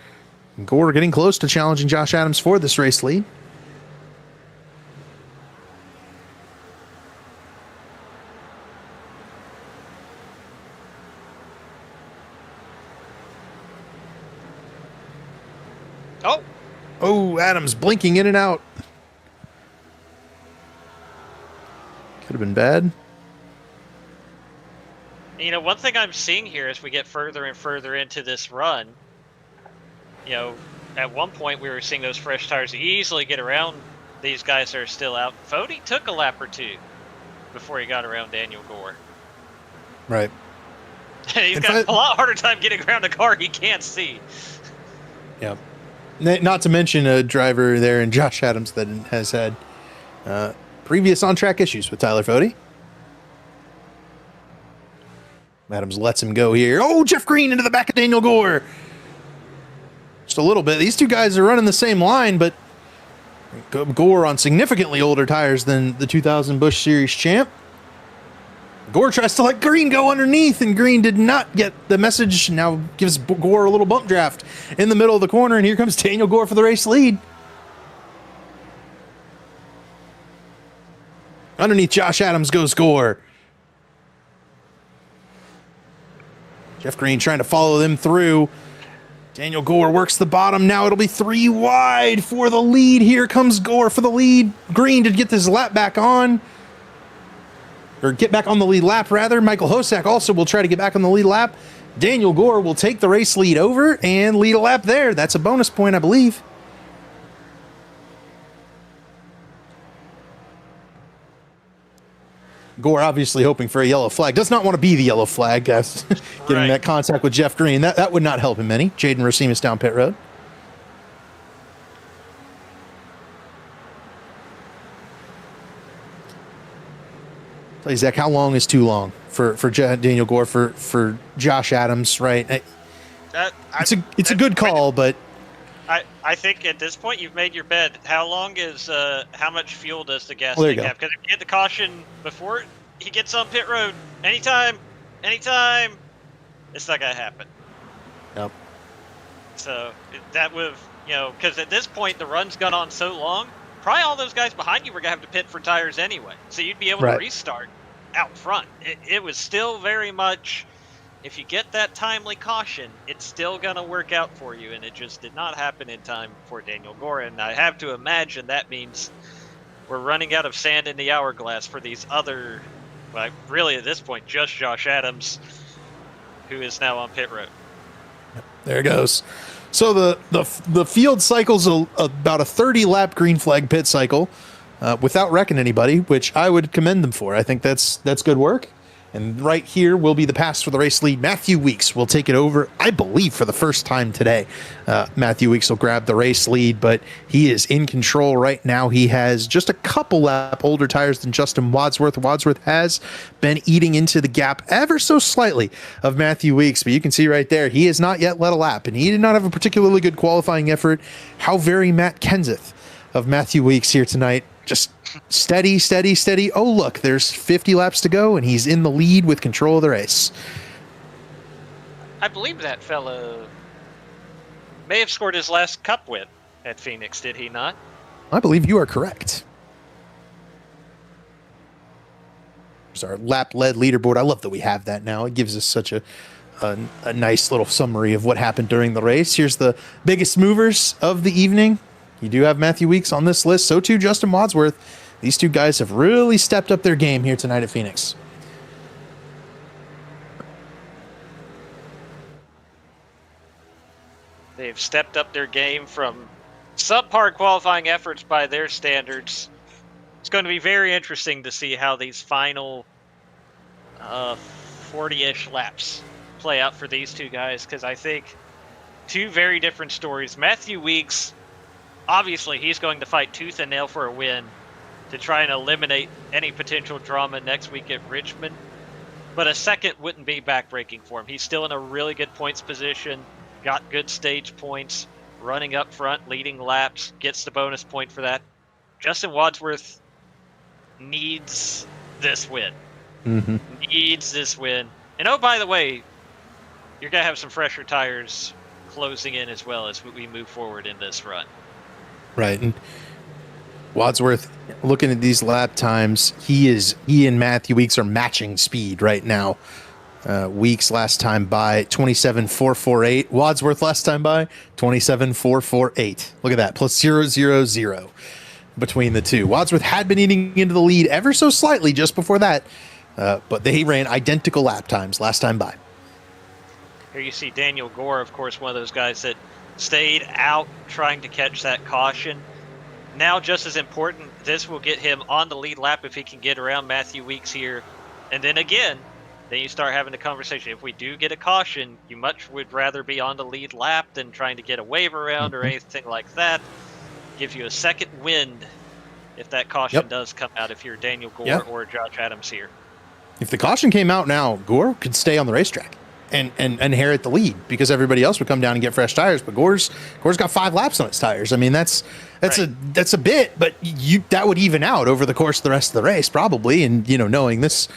Gore getting close to challenging Josh Adams for this race lead. Oh, Adams blinking in and out. Could have been bad. One thing I'm seeing here as we get further and further into this run, at one point we were seeing those fresh tires easily get around these guys that are still out. Fode took a lap or 2 before he got around Daniel Gore. Right. He's got a lot harder time getting around a car he can't see. Yeah. Not to mention a driver there in Josh Adams that has had previous on-track issues with Tyler Fode. Adams lets him go here. Oh, Jeff Green into the back of Daniel Gore. Just a little bit. These two guys are running the same line, but Gore on significantly older tires than the 2000 Busch Series champ. Gore tries to let Green go underneath, and Green did not get the message. Now gives Gore a little bump draft in the middle of the corner, and here comes Daniel Gore for the race lead. Underneath Josh Adams goes Gore. Jeff Green trying to follow them through. Daniel Gore works the bottom. Now it'll be 3 wide for the lead. Here comes Gore for the lead. Green to get this lap back on. Or get back on the lead lap, rather. Michael Hosack also will try to get back on the lead lap. Daniel Gore will take the race lead over and lead a lap there. That's a bonus point, I believe. Gore obviously hoping for a yellow flag. Does not want to be the yellow flag, guys. Getting that contact with Jeff Green. That would not help him any. Jaden Racines down pit road. Tell you, Zach, how long is too long for Daniel Gore, for Josh Adams, right? It's a good call, but I think at this point you've made your bed. How long is how much fuel does the gas Well, tank have? Because if you get the caution before he gets on pit road, anytime, it's not gonna happen. Yep. So that would, because at this point the run's gone on so long, probably all those guys behind you were gonna have to pit for tires anyway. So you'd be able to restart out front. It was still very much. If you get that timely caution, it's still going to work out for you, and it just did not happen in time for Daniel Gore. And I have to imagine that means we're running out of sand in the hourglass for these other, really at this point, just Josh Adams, who is now on pit road. There it goes. So the field cycle's about a 30-lap green flag pit cycle without wrecking anybody, which I would commend them for. I think that's good work. And right here will be the pass for the race lead. Matthew Weeks will take it over, I believe, for the first time today. Matthew Weeks will grab the race lead, but he is in control right now. He has just a couple lap older tires than Justin Wadsworth. Wadsworth has been eating into the gap ever so slightly of Matthew Weeks, but you can see right there, he has not yet led a lap, and he did not have a particularly good qualifying effort. How very Matt Kenseth of Matthew Weeks here tonight. Just steady. Oh, look, there's 50 laps to go, and he's in the lead with control of the race. I believe that fella may have scored his last cup win at Phoenix, did he not? I believe you are correct. There's our lap-led leaderboard. I love that we have that now. It gives us such a nice little summary of what happened during the race. Here's the biggest movers of the evening. You do have Matthew Weeks on this list. So too Justin Wadsworth. These two guys have really stepped up their game here tonight at Phoenix. They've stepped up their game from subpar qualifying efforts by their standards. It's going to be very interesting to see how these final 40-ish laps play out for these two guys, because I think two very different stories. Matthew Weeks, obviously, he's going to fight tooth and nail for a win to try and eliminate any potential drama next week at Richmond. But a second wouldn't be backbreaking for him. He's still in a really good points position, got good stage points, running up front, leading laps, gets the bonus point for that. Justin Wadsworth needs this win. Mm-hmm. Needs this win. And oh, by the way, you're going to have some fresher tires closing in as well as we move forward in this run. Right. And Wadsworth, looking at these lap times, he and Matthew Weeks are matching speed right now. Weeks last time by 27.448. Wadsworth last time by 27.448. Look at that, plus 0.00 between the two. Wadsworth had been eating into the lead ever so slightly just before that, but they ran identical lap times last time by. Here you see Daniel Gore, of course, one of those guys that stayed out trying to catch that caution. Now, just as important, this will get him on the lead lap if he can get around Matthew Weeks here. And then again, then you start having the conversation. If we do get a caution, you much would rather be on the lead lap than trying to get a wave around or anything like that. Gives you a second wind if that caution does come out, if you're Daniel Gore or Josh Adams here. If the caution came out now, Gore could stay on the racetrack and inherit the lead, because everybody else would come down and get fresh tires. But Gore's got 5 laps on his tires. I mean, that's a bit, but that would even out over the course of the rest of the race probably. And knowing this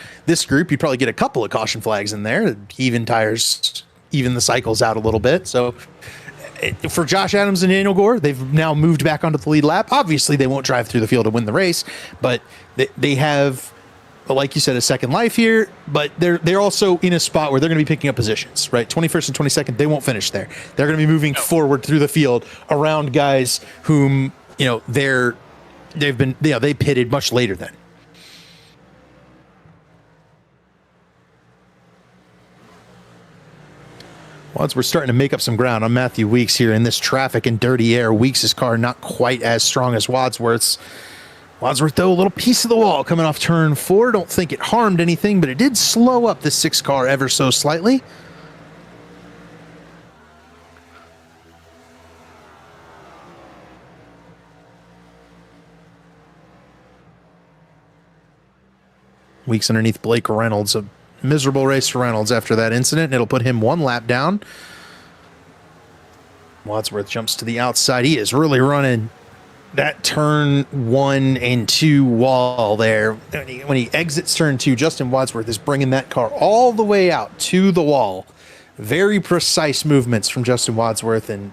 group, you'd probably get a couple of caution flags in there, even tires, even the cycles out a little bit. So for Josh Adams and Daniel Gore, they've now moved back onto the lead lap. Obviously, they won't drive through the field to win the race, but they have like you said, a second life here, but they're also in a spot where they're going to be picking up positions, right? 21st and 22nd, they won't finish there. They're going to be moving forward through the field around guys whom, they pitted much later than. Once we're starting to make up some ground on Matthew Weeks here in this traffic and dirty air. Weeks' car not quite as strong as Wadsworth's. Wadsworth, though, a little piece of the wall coming off turn 4. Don't think it harmed anything, but it did slow up the 6 car ever so slightly. Weeks underneath Blake Reynolds. A miserable race for Reynolds after that incident. It'll put him 1 lap down. Wadsworth jumps to the outside. He is really running that turn 1 and 2 wall there. When he exits turn 2, Justin Wadsworth is bringing that car all the way out to the wall. Very precise movements from Justin Wadsworth, and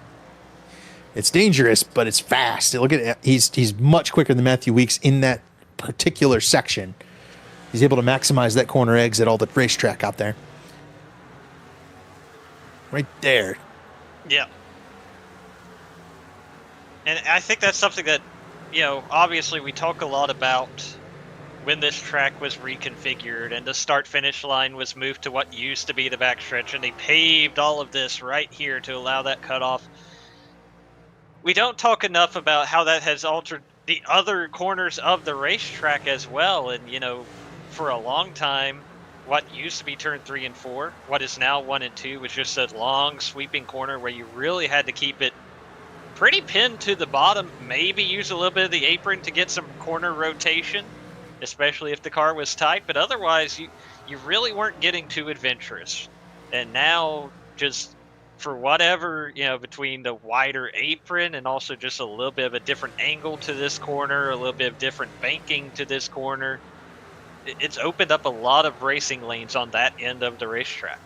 it's dangerous, but it's fast. Look at it. He's much quicker than Matthew Weeks in that particular section. He's able to maximize that corner exit, all the racetrack out there. Right there. Yeah. And I think that's something that, obviously we talk a lot about when this track was reconfigured and the start-finish line was moved to what used to be the backstretch, and they paved all of this right here to allow that cutoff. We don't talk enough about how that has altered the other corners of the racetrack as well. And, for a long time, what used to be turn 3 and 4, what is now 1 and 2, was just a long sweeping corner where you really had to keep it pretty pinned to the bottom, maybe use a little bit of the apron to get some corner rotation, especially if the car was tight, but otherwise you really weren't getting too adventurous. And now, just for whatever, between the wider apron and also just a little bit of a different angle to this corner, a little bit of different banking to this corner, it's opened up a lot of racing lanes on that end of the racetrack.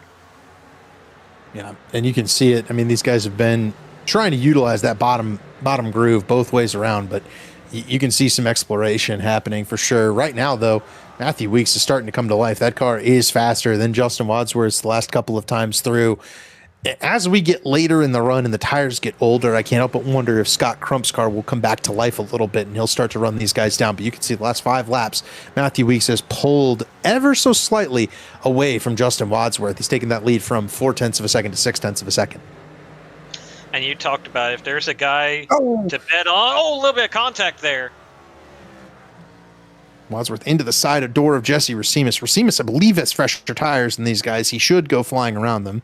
Yeah, and you can see it. I mean, these guys have been trying to utilize that bottom groove both ways around, but you can see some exploration happening for sure. Right now, though, Matthew Weeks is starting to come to life. That car is faster than Justin Wadsworth's the last couple of times through. As we get later in the run and the tires get older, I can't help but wonder if Scott Crump's car will come back to life a little bit and he'll start to run these guys down. But you can see the last 5 laps, Matthew Weeks has pulled ever so slightly away from Justin Wadsworth. He's taken that lead from 0.4 of a second to 0.6 of a second. And you talked about if there's a guy to bet on. Oh, a little bit of contact there. Wadsworth into the side door of Jesse Racimus. Racimus, I believe, has fresher tires than these guys. He should go flying around them.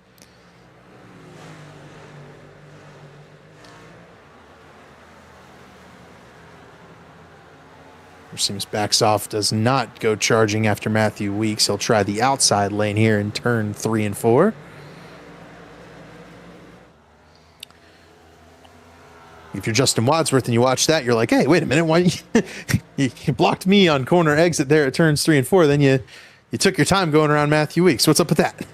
Racimus backs off, does not go charging after Matthew Weeks. He'll try the outside lane here in turn 3 and 4. If you're Justin Wadsworth and you watch that, you're like, hey, wait a minute, why you blocked me on corner exit there at turns 3 and 4, then you took your time going around Matthew Weeks. What's up with that?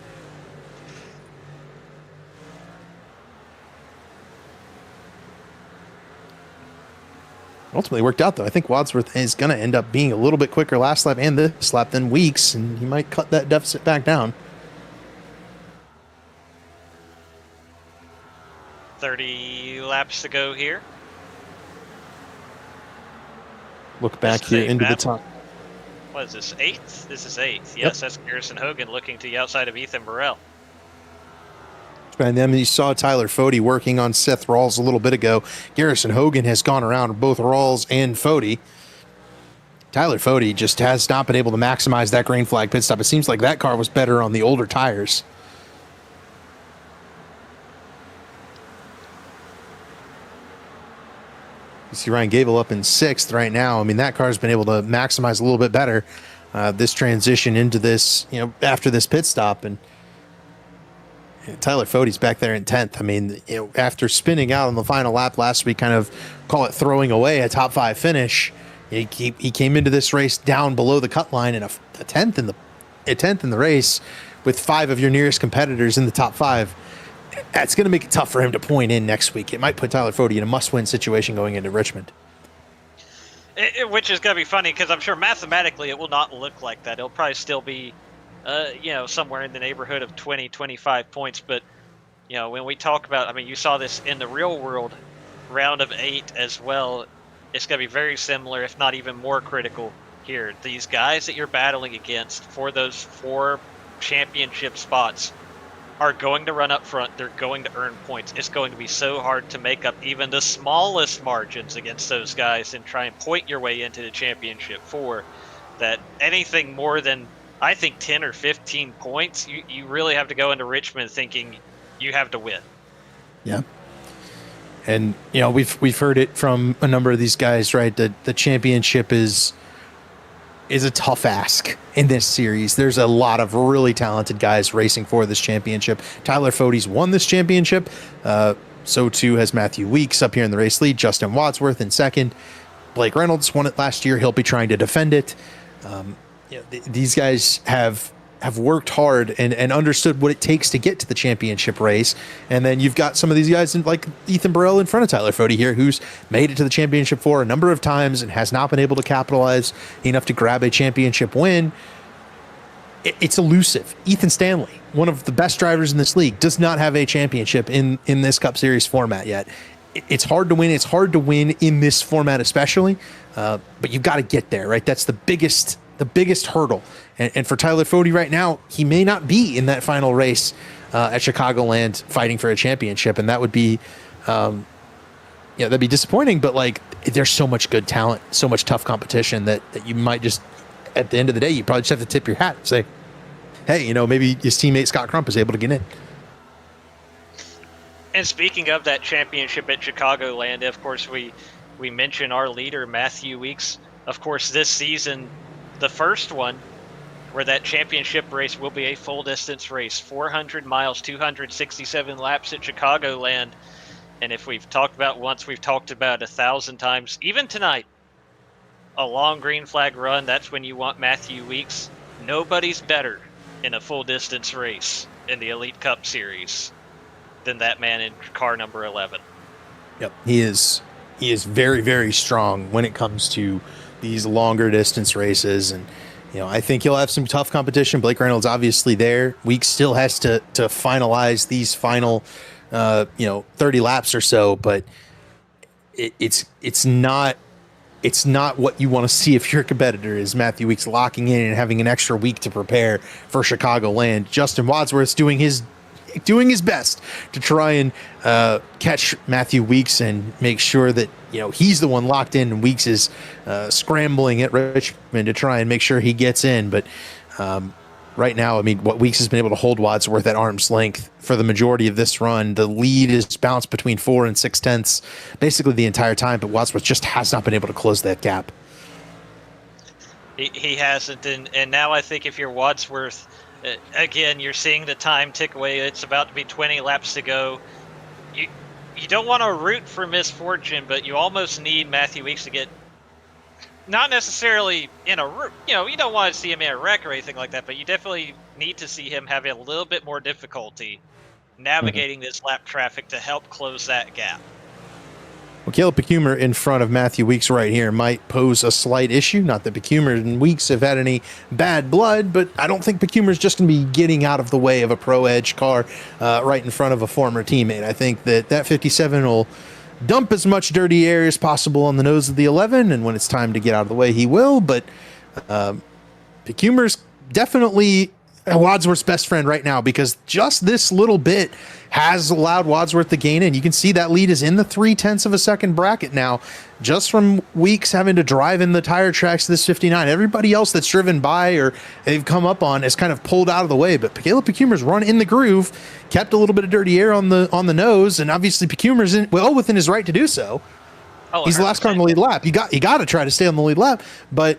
Ultimately worked out, though. I think Wadsworth is going to end up being a little bit quicker last lap and this lap than Weeks, and he might cut that deficit back down. 30 laps to go here. Look back here into the top. What is this, 8th? This is 8th. Yes, that's Garrison Hogan looking to the outside of Ethan Burrell. And then you saw Tyler Fode working on Seth Rawls a little bit ago. Garrison Hogan has gone around both Rawls and Fode. Tyler Fode just has not been able to maximize that green flag pit stop. It seems like that car was better on the older tires. You see Ryan Gable up in 6th right now. I mean, that car's been able to maximize a little bit better this transition into this, after this pit stop. And Tyler Fode's back there in 10th. I mean, after spinning out on the final lap last week, kind of call it throwing away a top 5 finish, he came into this race down below the cut line and a 10th in the race with 5 of your nearest competitors in the top 5. That's going to make it tough for him to point in next week. It might put Tyler Fode in a must-win situation going into Richmond. Which is going to be funny because I'm sure mathematically it will not look like that. It'll probably still be, somewhere in the neighborhood of 20, 25 points. But, when we talk about, I mean, you saw this in the real world, round of 8 as well. It's going to be very similar, if not even more critical here. These guys that you're battling against for those 4 championship spots are going to run up front. They're going to earn points. It's going to be so hard to make up even the smallest margins against those guys and try and point your way into the championship 4. That anything more than, I think, 10 or 15 points, you really have to go into Richmond thinking you have to win. Yeah. And, we've heard it from a number of these guys, right? The championship is a tough ask in this series. There's a lot of really talented guys racing for this championship. Tyler Fode's won this championship. So too has Matthew Weeks up here in the race lead. Justin Wadsworth in second. Blake Reynolds won it last year. He'll be trying to defend it. These guys have worked hard and understood what it takes to get to the championship race. And then you've got some of these guys like Ethan Burrell in front of Tyler Fode here, who's made it to the championship 4 a number of times and has not been able to capitalize enough to grab a championship win. It's elusive. Ethan Stanley, one of the best drivers in this league, does not have a championship in this Cup Series format yet. It's hard to win. It's hard to win in this format especially, but you've got to get there, right? That's the biggest hurdle. And for Tyler Fode right now, he may not be in that final race at Chicagoland fighting for a championship, and that would be, that'd be disappointing. But there's so much good talent, so much tough competition that you might just, at the end of the day, you probably just have to tip your hat and say, hey, maybe his teammate Scott Crump is able to get in. And speaking of that championship at Chicagoland, of course, we mentioned our leader, Matthew Weeks. Of course, this season, the first one, where that championship race will be a full distance race, 400 miles, 267 laps at Chicagoland. And if we've talked about once, we've talked about 1,000 times. Even tonight, a long green flag run, that's when you want Matthew Weeks. Nobody's better in a full distance race in the Elite Cup Series than that man in car number 11. Yep, he is very, very strong when it comes to these longer distance races. And I think he'll have some tough competition. Blake Reynolds obviously there. Weeks still has to finalize these final 30 laps or so, but it's not what you want to see if you're a competitor, is Matthew Weeks locking in and having an extra week to prepare for Chicagoland. Justin Wadsworth's doing his best to try and catch Matthew Weeks and make sure that he's the one locked in, and Weeks is scrambling at Richmond to try and make sure he gets in. But right now, what Weeks has been able to hold Wadsworth at arm's length for the majority of this run. The lead is bounced between 4 and 6/10 basically the entire time, but Wadsworth just has not been able to close that gap. He hasn't, and now I think if you're Wadsworth, again, you're seeing the time tick away. It's about to be 20 laps to go. You don't want to root for misfortune, but you almost need Matthew Weeks to get, not necessarily in a, you don't want to see him in a wreck or anything like that, but you definitely need to see him have a little bit more difficulty navigating this lap traffic to help close that gap. Well, Caleb Pecumer in front of Matthew Weeks right here might pose a slight issue. Not that Pecumer and Weeks have had any bad blood, but I don't think Pecumer's just going to be getting out of the way of a Pro Edge car right in front of a former teammate. I think that 57 will dump as much dirty air as possible on the nose of the 11, and when it's time to get out of the way, he will. But Pecumer's definitely Wadsworth's best friend right now, because just this little bit has allowed Wadsworth to gain in. You can see that lead is in the 0.3 of a second bracket now, just from Weeks having to drive in the tire tracks to this 59. Everybody else that's driven by or they've come up on is kind of pulled out of the way, but Caleb Pecumer's run in the groove, kept a little bit of dirty air on the nose, and obviously Pecumer's well within his right to do so. He's the last car on the lead lap. You got to try to stay on the lead lap, but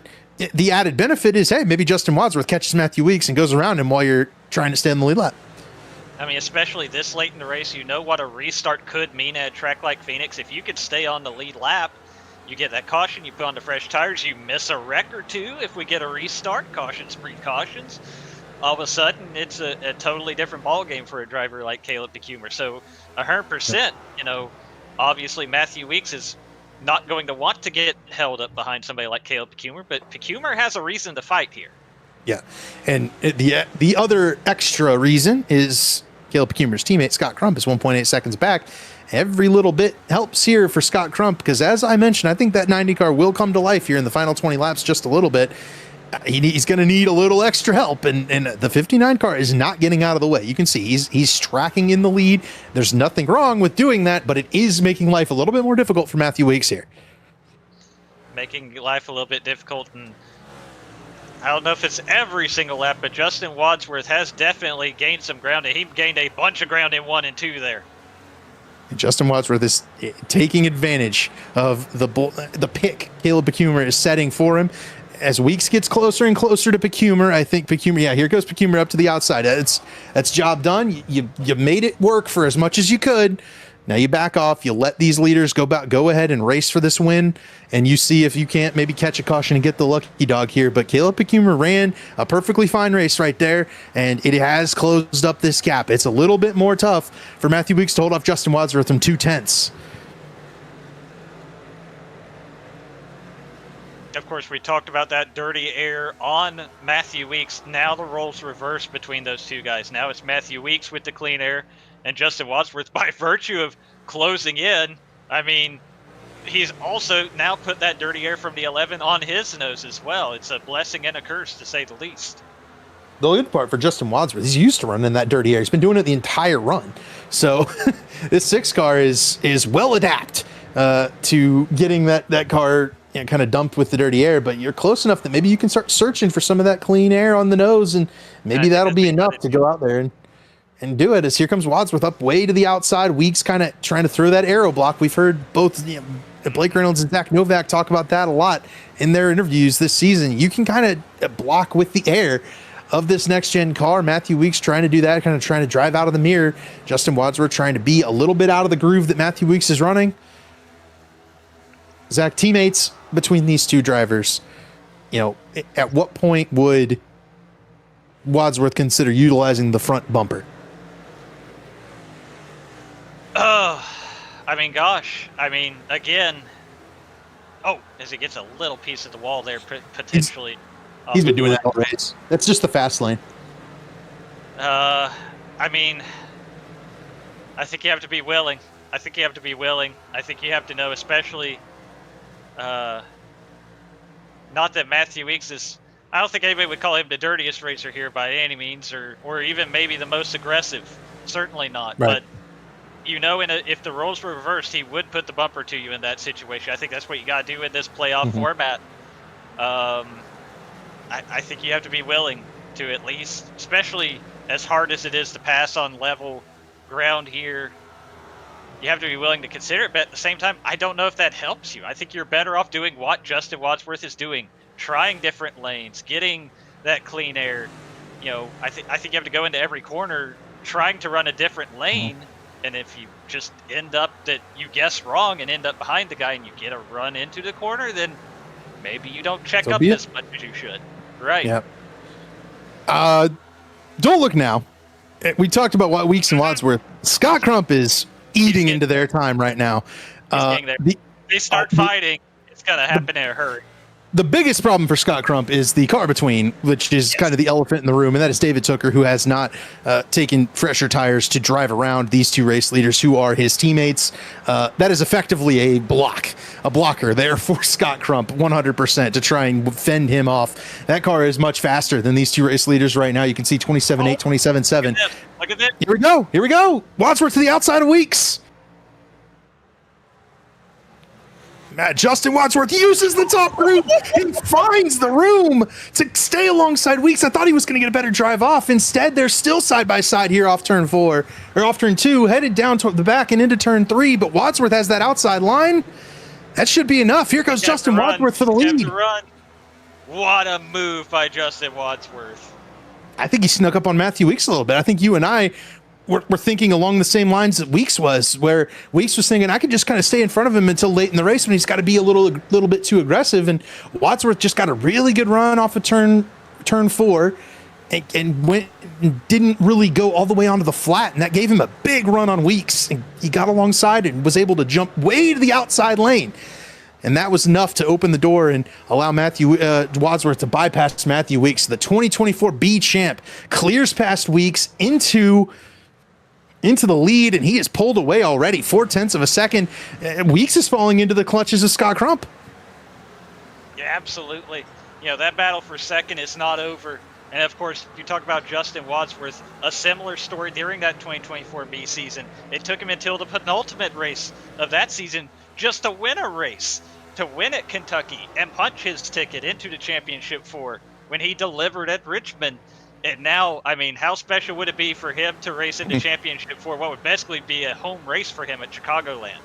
the added benefit is, hey, maybe Justin Wadsworth catches Matthew Weeks and goes around him while you're trying to stay on the lead lap. I mean, especially this late in the race, what a restart could mean at a track like Phoenix. If you could stay on the lead lap, you get that caution, you put on the fresh tires, you miss a wreck or two. If we get a restart, cautions, precautions, all of a sudden it's a totally different ballgame for a driver like Caleb Pecumer. So 100%, obviously Matthew Weeks is not going to want to get held up behind somebody like Caleb Pecumer, but Pecumer has a reason to fight here. Yeah, and the other extra reason is Caleb Pecumer's teammate Scott Crump is 1.8 seconds back. Every little bit helps here for Scott Crump because, as I mentioned, I think that 90 car will come to life here in the final 20 laps just a little bit. He's going to need a little extra help, and the 59 car is not getting out of the way. You can see he's tracking in the lead. There's nothing wrong with doing that, but it is making life a little bit more difficult for Matthew Weeks here. Making life a little bit difficult, and I don't know if it's every single lap, but Justin Wadsworth has definitely gained some ground, and he gained a bunch of ground in 1 and 2 there. Justin Wadsworth is taking advantage of the pick Caleb Pecumer is setting for him. As Weeks gets closer and closer to Pecumer, I think Pecumer, here goes Pecumer up to the outside. That's job done. You made it work for as much as you could. Now you back off. You let these leaders go ahead and race for this win, and you see if you can't maybe catch a caution and get the lucky dog here. But Caleb Pecumer ran a perfectly fine race right there, and it has closed up this gap. It's a little bit more tough for Matthew Weeks to hold off Justin Wadsworth from 2/10. Of course, we talked about that dirty air on Matthew Weeks. Now the roles reverse between those two guys. Now it's Matthew Weeks with the clean air, and Justin Wadsworth, by virtue of closing in, I mean, he's also now put that dirty air from the 11 on his nose as well. It's a blessing and a curse, to say the least. The good part for Justin Wadsworth, he's used to running that dirty air. He's been doing it the entire run. So this 6 car is well adapted to getting that car kind of dumped with the dirty air, but you're close enough that maybe you can start searching for some of that clean air on the nose, and maybe that'll be enough to go out there and do it. As here comes Wadsworth up way to the outside. Weeks kind of trying to throw that aero block. We've heard both Blake Reynolds and Zach Novak talk about that a lot in their interviews this season. You can kind of block with the air of this next-gen car. Matthew Weeks trying to do that, kind of trying to drive out of the mirror. Justin Wadsworth trying to be a little bit out of the groove that Matthew Weeks is running. Zach, teammates between these two drivers, at what point would Wadsworth consider utilizing the front bumper? Again, as he gets a little piece of the wall there, potentially. He's been doing that all race. That's just the fast lane. I think you have to be willing. I think you have to know, especially, not that Matthew Weeks is, I don't think anybody would call him the dirtiest racer here by any means, or even maybe the most aggressive. Certainly not. Right. But, if the roles were reversed, he would put the bumper to you in that situation. I think that's what you got to do in this playoff format. I think you have to be willing to, at least, especially as hard as it is to pass on level ground here, you have to be willing to consider it. But at the same time, I don't know if that helps you. I think you're better off doing what Justin Wadsworth is doing, trying different lanes, getting that clean air. I think you have to go into every corner trying to run a different lane. And if you just end up that you guess wrong and end up behind the guy and you get a run into the corner, then maybe you don't check up as much as you should. Right. Yeah. Don't look now. We talked about what Weeks and Wadsworth. Scott Crump is eating into their time right now. They start fighting. It's going to happen in a hurry. The biggest problem for Scott Crump is the car between, which is kind of the elephant in the room, and that is David Tooker, who has not taken fresher tires to drive around these two race leaders who are his teammates. That is effectively a blocker there for Scott Crump, 100%, to try and fend him off. That car is much faster than these two race leaders right now. You can see 27.8, 27.7. Look at this. Here we go. Wadsworth to the outside of Weeks. Justin Wadsworth uses the top room. He finds the room to stay alongside Weeks. I thought he was going to get a better drive off. Instead, they're still side by side here off turn 4 or off turn 2, headed down toward the back and into turn 3. But Wadsworth has that outside line. That should be enough. Here goes Justin Wadsworth for the lead. What a move by Justin Wadsworth. I think he snuck up on Matthew Weeks a little bit. I think you and I we're thinking along the same lines that Weeks was, where Weeks was thinking I could just kind of stay in front of him until late in the race when he's got to be a little bit too aggressive. And Wadsworth just got a really good run off of turn 4 and didn't really go all the way onto the flat. And that gave him a big run on Weeks. And he got alongside and was able to jump way to the outside lane. and that was enough to open the door and allow Matthew Wadsworth to bypass Matthew Weeks. The 2024 B champ clears past Weeks into the lead, and he is pulled away already, 0.4 of a second. Weeks is falling into the clutches of Scott Crump. Yeah, absolutely. That battle for second is not over. And of course, if you talk about Justin Wadsworth, a similar story during that 2024 B season. It took him until the penultimate race of that season just to win a race, to win at Kentucky and punch his ticket into the championship four when he delivered at Richmond. And now, how special would it be for him to race in the championship four, what would basically be a home race for him at Chicagoland?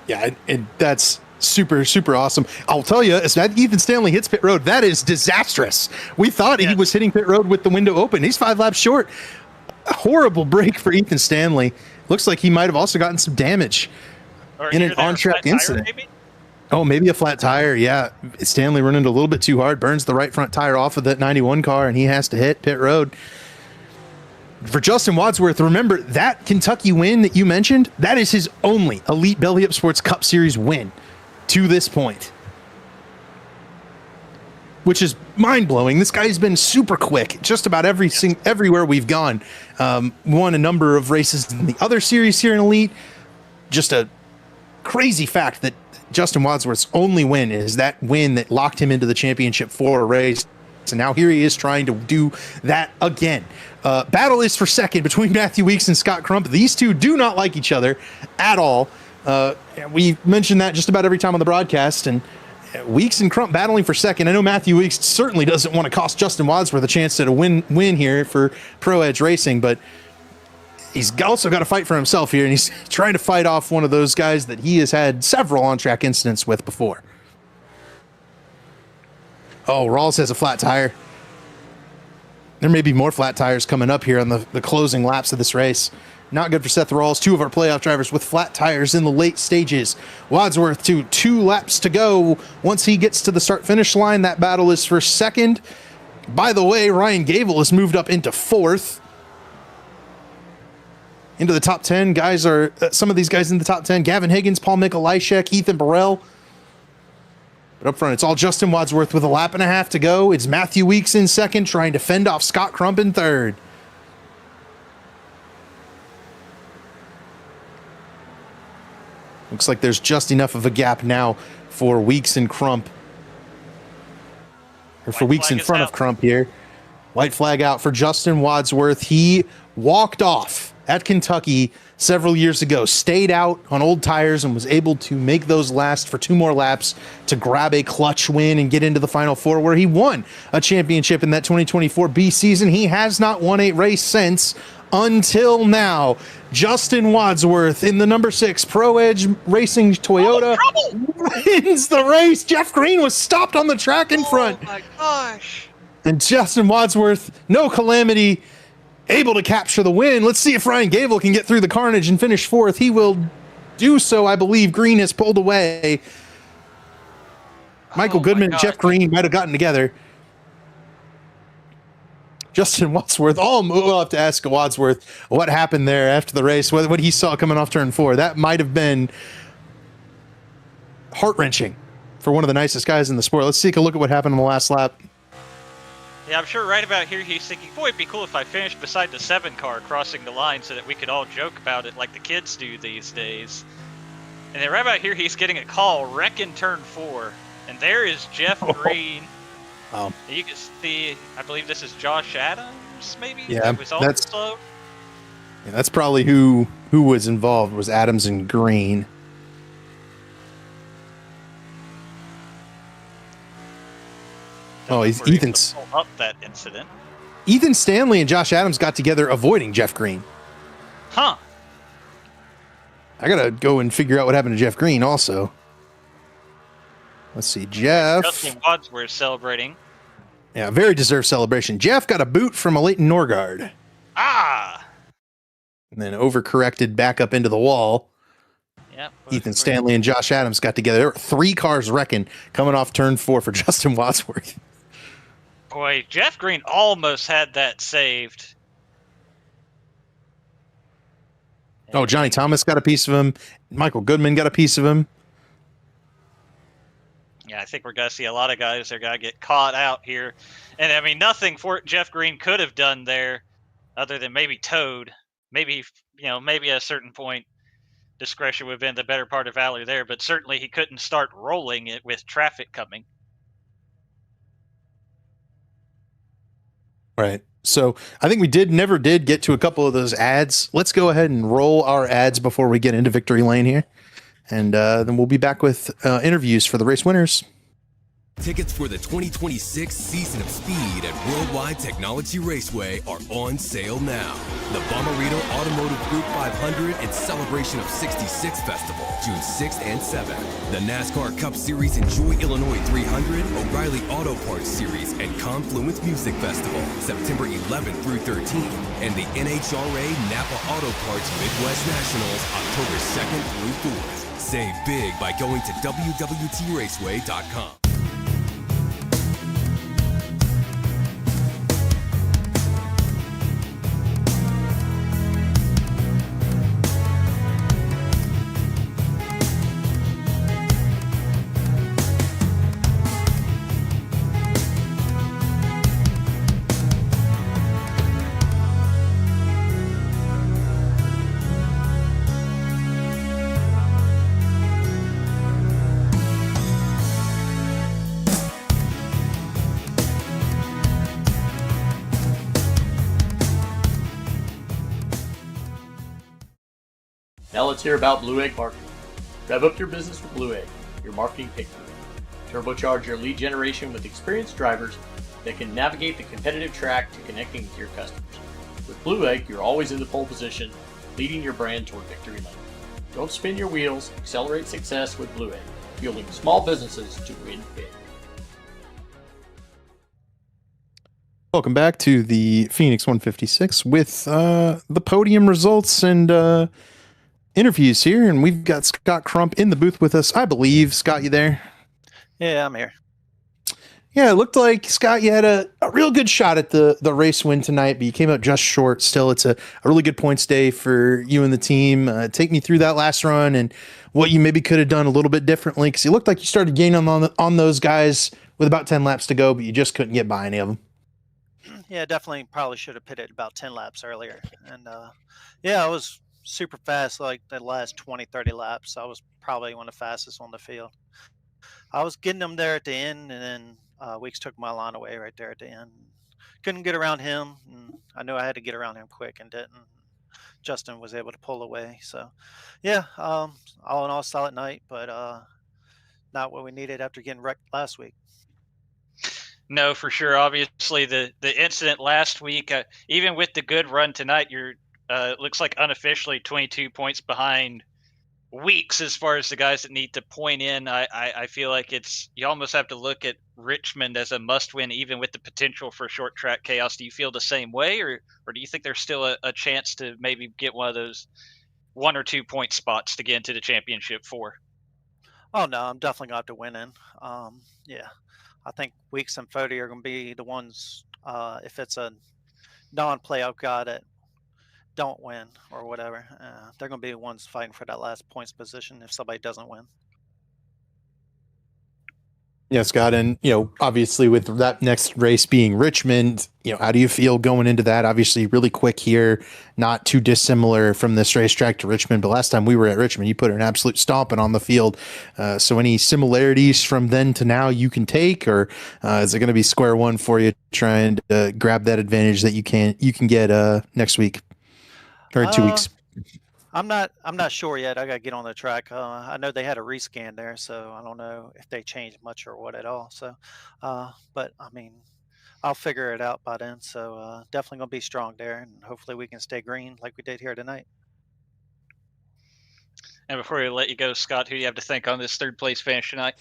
Yeah, and that's super, super awesome. I'll tell you, as Ethan Stanley hits pit road, that is disastrous. We thought he was hitting pit road with the window open. He's 5 laps short. A horrible break for Ethan Stanley. Looks like he might have also gotten some damage in an on-track incident. Maybe a flat tire. Yeah, Stanley running a little bit too hard, burns the right front tire off of that 91 car, and he has to hit pit road. For Justin Wadsworth, remember that Kentucky win that you mentioned? That is his only Elite Belly Up Sports Cup Series win to this point, which is mind-blowing. This guy's been super quick just about everywhere we've gone. Won a number of races in the other series here in Elite. Just a crazy fact that Justin Wadsworth's only win is that win that locked him into the championship for a race. And now here he is trying to do that again. Battle is for second between Matthew Weeks and Scott Crump. These two do not like each other at all. We mentioned that just about every time on the broadcast, and Weeks and Crump battling for second. I know Matthew Weeks certainly doesn't want to cost Justin Wadsworth a chance at a win here for Pro Edge Racing, but he's also got to fight for himself here, and he's trying to fight off one of those guys that he has had several on-track incidents with before. Oh, Rawls has a flat tire. There may be more flat tires coming up here on the closing laps of this race. Not good for Seth Rawls, 2 of our playoff drivers with flat tires in the late stages. Wadsworth to 2 laps to go. Once he gets to the start-finish line, that battle is for second. By the way, Ryan Gable has moved up into 4th. Into the top 10, guys are some of these guys in the top 10. Gavin Higgins, Paul Mikulajczyk, Ethan Burrell. But up front, it's all Justin Wadsworth with a lap and a half to go. It's Matthew Weeks in second, trying to fend off Scott Crump in third. Looks like there's just enough of a gap now for Weeks and Crump. Or for Weeks in front of Crump here. White flag out for Justin Wadsworth. He walked off at Kentucky several years ago, stayed out on old tires and was able to make those last for 2 more laps to grab a clutch win and get into the Final Four, where he won a championship in that 2024 B season. He has not won a race since until now. Justin Wadsworth in the number 6 Pro Edge Racing Toyota wins the race. Jeff Green was stopped on the track in front. Oh my gosh. And Justin Wadsworth, no calamity, able to capture the win. Let's see if Ryan Gable can get through the carnage and finish 4th. He will do so, I believe. Green has pulled away. Michael Goodman and Jeff Green might have gotten together. Justin Wadsworth, we'll have to ask Wadsworth what happened there after the race, what he saw coming off turn 4. That might have been heart-wrenching for one of the nicest guys in the sport. Let's take a look at what happened on the last lap. Yeah, I'm sure right about here he's thinking, boy, it'd be cool if I finished beside the 7 car crossing the line so that we could all joke about it like the kids do these days. And then right about here he's getting a call, wrecking turn 4. And there is Jeff Green. Oh. You can see, I believe this is Josh Adams, maybe? Yeah, slow. Yeah, that's probably who was involved, was Adams and Green. Oh, he's Ethan's. Up that incident. Ethan Stanley and Josh Adams got together avoiding Jeff Green. Huh. I gotta go and figure out what happened to Jeff Green also. Let's see, Jeff. Justin Wadsworth celebrating. Yeah, very deserved celebration. Jeff got a boot from a Leighton Norgard. Ah! And then overcorrected back up into the wall. Yep. Ethan Stanley and Josh Adams got together. There were 3 cars wrecking coming off turn 4 for Justin Wadsworth. Boy, Jeff Green almost had that saved. Oh, Johnny Thomas got a piece of him. Michael Goodman got a piece of him. Yeah, I think we're going to see a lot of guys that are going to get caught out here. And, I mean, nothing Jeff Green could have done there other than maybe towed. Maybe, maybe at a certain point, discretion would have been the better part of valor there. But certainly he couldn't start rolling it with traffic coming. Right. So I think we never did get to a couple of those ads. Let's go ahead and roll our ads before we get into victory lane here. And then we'll be back with interviews for the race winners. Tickets for the 2026 Season of Speed at Worldwide Technology Raceway are on sale now. The Bommarito Automotive Group 500 and Celebration of 66 Festival, June 6th and 7th. The NASCAR Cup Series Enjoy Illinois 300, O'Reilly Auto Parts Series, and Confluence Music Festival, September 11th through 13th. And the NHRA Napa Auto Parts Midwest Nationals, October 2nd through 4th. Save big by going to WWTRaceway.com. Now let's hear about Blue Egg Marketing. Rev up your business with Blue Egg, your marketing pick-me. Turbocharge your lead generation with experienced drivers that can navigate the competitive track to connecting with your customers. With Blue Egg, you're always in the pole position, leading your brand toward victory lane. Don't spin your wheels, accelerate success with Blue Egg, fueling small businesses to win big. Welcome back to the Phoenix 156 with the podium results and interviews here. And we've got Scott Crump in the booth with us, I believe. Scott, you there? Yeah, I'm here. Yeah, it looked like, Scott, you had a real good shot at the race win tonight, but you came up just short. Still, it's a really good points day for you and the team. Take me through that last run and what you maybe could have done a little bit differently, because you looked like you started gaining on those guys with about 10 laps to go, but you just couldn't get by any of them. Yeah, definitely probably should have pitted about 10 laps earlier. And yeah, I was super fast like the last 20, 30 laps. I was probably one of the fastest on the field. I was getting them there at the end, and then Weeks took my line away right there at the end. Couldn't get around him, and I knew I had to get around him quick and didn't. Justin was able to pull away. So, yeah, all in all, solid night, but not what we needed after getting wrecked last week. No, for sure. Obviously, the incident last week, even with the good run tonight, you're looks like unofficially 22 points behind Weeks as far as the guys that need to point in. I feel like you almost have to look at Richmond as a must-win, even with the potential for short track chaos. Do you feel the same way, or do you think there's still a chance to maybe get one of those 1 or 2 point spots to get into the championship for? Oh no, I'm definitely gonna have to win in. Yeah, I think Weeks and Fody are gonna be the ones. If it's a non-playoff guy that don't win or whatever, they're gonna be the ones fighting for that last points position if somebody doesn't win. Yeah, Scott, and obviously with that next race being Richmond, how do you feel going into that? Obviously, really quick here, not too dissimilar from this racetrack to Richmond. But last time we were at Richmond, you put an absolute stomping on the field. So, any similarities from then to now you can take, or is it going to be square one for you trying to grab that advantage that you can get next week or in 2 weeks? I'm not sure yet. I got to get on the track. I know they had a rescan there, so I don't know if they changed much or what at all. So, but I mean, I'll figure it out by then. So definitely gonna be strong there, and hopefully we can stay green like we did here tonight. And before we let you go, Scott, who do you have to thank on this third place finish tonight?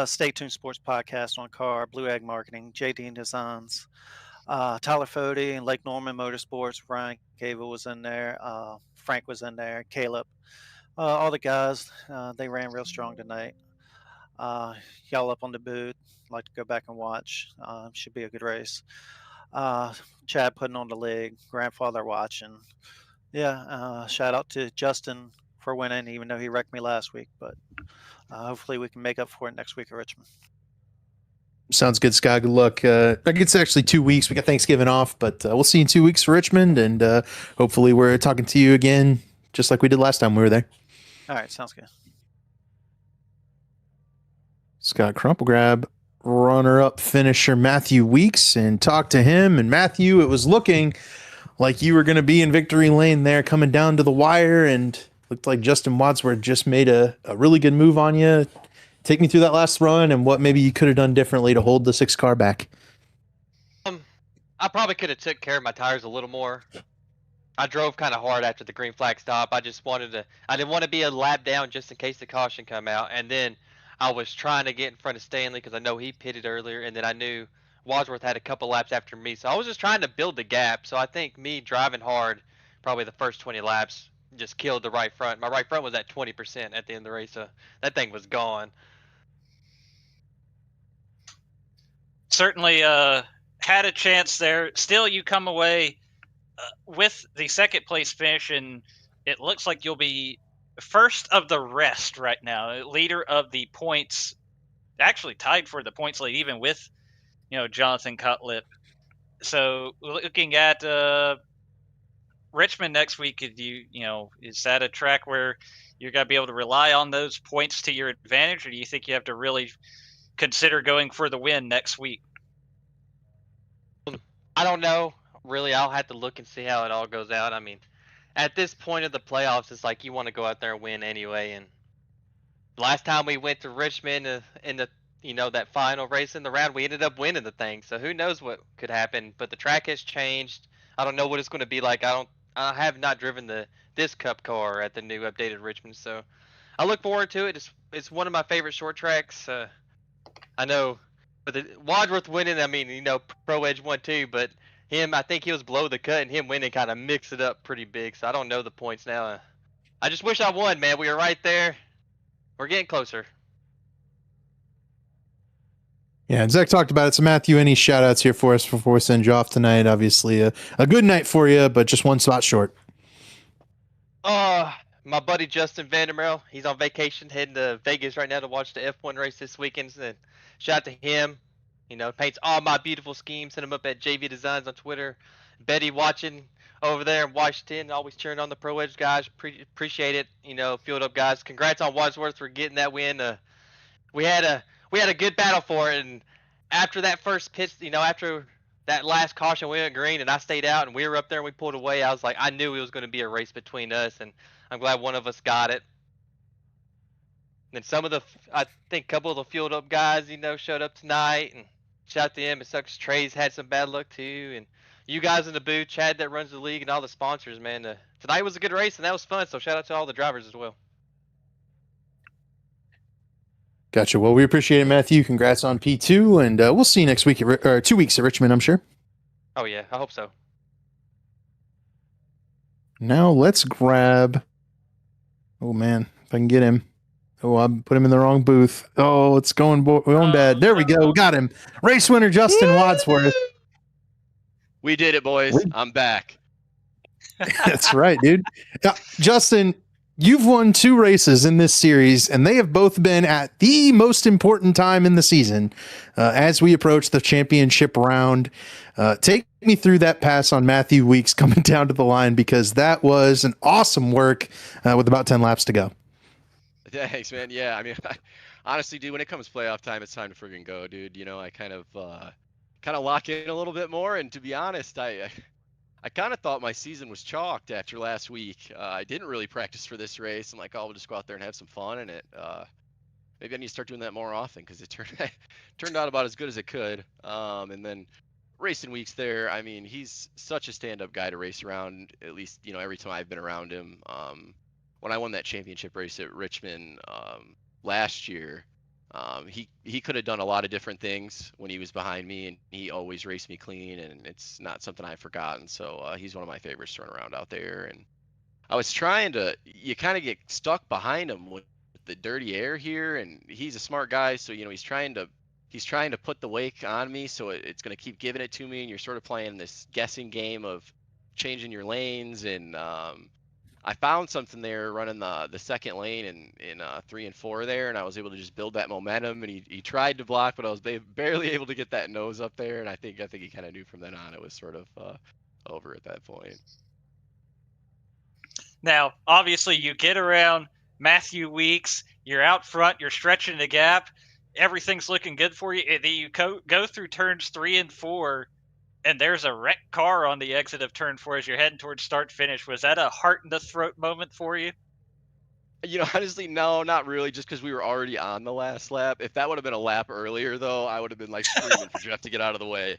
Stay Tuned Sports Podcast on Car, Blue Egg Marketing, JD Designs, Tyler Fody and Lake Norman Motorsports. Ryan Cable was in there. Frank was in there. Caleb. All the guys, they ran real strong tonight. Y'all up on the booth. Like to go back and watch. Should be a good race. Chad putting on the leg. Grandfather watching. Yeah. Shout out to Justin for winning, even though he wrecked me last week. But hopefully we can make up for it next week at Richmond. Sounds good, Scott. Good luck. I think it's actually 2 weeks. We got Thanksgiving off, but we'll see you in 2 weeks for Richmond, and hopefully we're talking to you again, just like we did last time we were there. All right, sounds good. Scott Crump will grab runner-up finisher Matthew Weeks and talk to him. And Matthew, it was looking like you were going to be in victory lane there, coming down to the wire, and looked like Justin Wadsworth just made a really good move on you. Take me through that last run and what maybe you could have done differently to hold the 6 car back. I probably could have took care of my tires a little more. I drove kind of hard after the green flag stop. I didn't want to be a lap down just in case the caution come out. And then I was trying to get in front of Stanley because I know he pitted earlier, and then I knew Wadsworth had a couple laps after me. So I was just trying to build the gap. So I think me driving hard, probably the first 20 laps, just killed the right front. My right front was at 20% at the end of the race, so that thing was gone. Certainly had a chance there. Still, you come away with the second place finish, and it looks like you'll be first of the rest right now, leader of the points, actually tied for the points lead, even with Jonathan Cutlip. So looking at Richmond next week, is that a track where you're going to be able to rely on those points to your advantage, or do you think you have to really consider going for the win next week? I don't know. Really, I'll have to look and see how it all goes out. I mean, at this point of the playoffs, it's like you want to go out there and win anyway. And last time we went to Richmond in the that final race in the round, we ended up winning the thing. So who knows what could happen? But the track has changed. I don't know what it's going to be like. I have not driven this Cup car at the new updated Richmond, so I look forward to it. It's one of my favorite short tracks. I know, but Wadsworth winning, I mean, Pro Edge won too, but him, I think he was below the cut, and him winning kind of mixed it up pretty big. So I don't know the points now. I just wish I won, man. We were right there. We're getting closer. Yeah, and Zach talked about it. So Matthew, any shout outs here for us before we send you off tonight? Obviously a good night for you, but just one spot short. My buddy Justin Vandermeer, he's on vacation heading to Vegas right now to watch the F1 race this weekend. And shout out to him. Paints all my beautiful schemes. Send him up at JV Designs on Twitter. Betty watching over there in Washington, always cheering on the Pro Edge guys. Appreciate it. Field up guys. Congrats on Wadsworth for getting that win. We had a good battle for it, and after that first pitch, after that last caution, we went green, and I stayed out, and we were up there, and we pulled away. I was like, I knew it was going to be a race between us, and I'm glad one of us got it. And then I think a couple of the fueled up guys, showed up tonight, and shout out to them. It sucks. Trey's had some bad luck too, and you guys in the booth, Chad that runs the league, and all the sponsors, man. Tonight was a good race, and that was fun. So shout out to all the drivers as well. Gotcha. Well, we appreciate it, Matthew. Congrats on P2, and we'll see you next week, or 2 weeks at Richmond, I'm sure. Oh, yeah. I hope so. Now let's grab... Oh, man. If I can get him. Oh, I put him in the wrong booth. Oh, it's going bad. There we go. We got him. Race winner, Justin Wadsworth. We did it, boys. I'm back. That's right, dude. Justin... You've won 2 races in this series, and they have both been at the most important time in the season. As we approach the championship round, take me through that pass on Matthew Weeks coming down to the line, because that was an awesome work with about 10 laps to go. Thanks, man. Yeah, I mean, honestly, dude, when it comes playoff time, it's time to friggin' go, dude. I kind of lock in a little bit more, and to be honest, I kind of thought my season was chalked after last week. I didn't really practice for this race. I'm like, we'll just go out there and have some fun. And maybe I need to start doing that more often, because it turned out about as good as it could. And then racing Weeks there, I mean, he's such a stand-up guy to race around, at least, every time I've been around him. When I won that championship race at Richmond last year, he could have done a lot of different things when he was behind me, and he always raced me clean, and it's not something I've forgotten. So he's one of my favorites to run around out there. And I was you kind of get stuck behind him with the dirty air here, and he's a smart guy, so he's trying to put the wake on me, so it's going to keep giving it to me, and you're sort of playing this guessing game of changing your lanes. And I found something there running the second lane in 3 and 4 there, and I was able to just build that momentum. And he tried to block, but I was barely able to get that nose up there. And I think he kind of knew from then on it was sort of over at that point. Now, obviously, you get around Matthew Weeks, you're out front, you're stretching the gap, everything's looking good for you. You go through turns 3 and 4, and there's a wrecked car on the exit of turn 4 as you're heading towards start finish. Was that a heart in the throat moment for you? Honestly, no, not really, just because we were already on the last lap. If that would have been a lap earlier, though, I would have been like screaming for Jeff to get out of the way.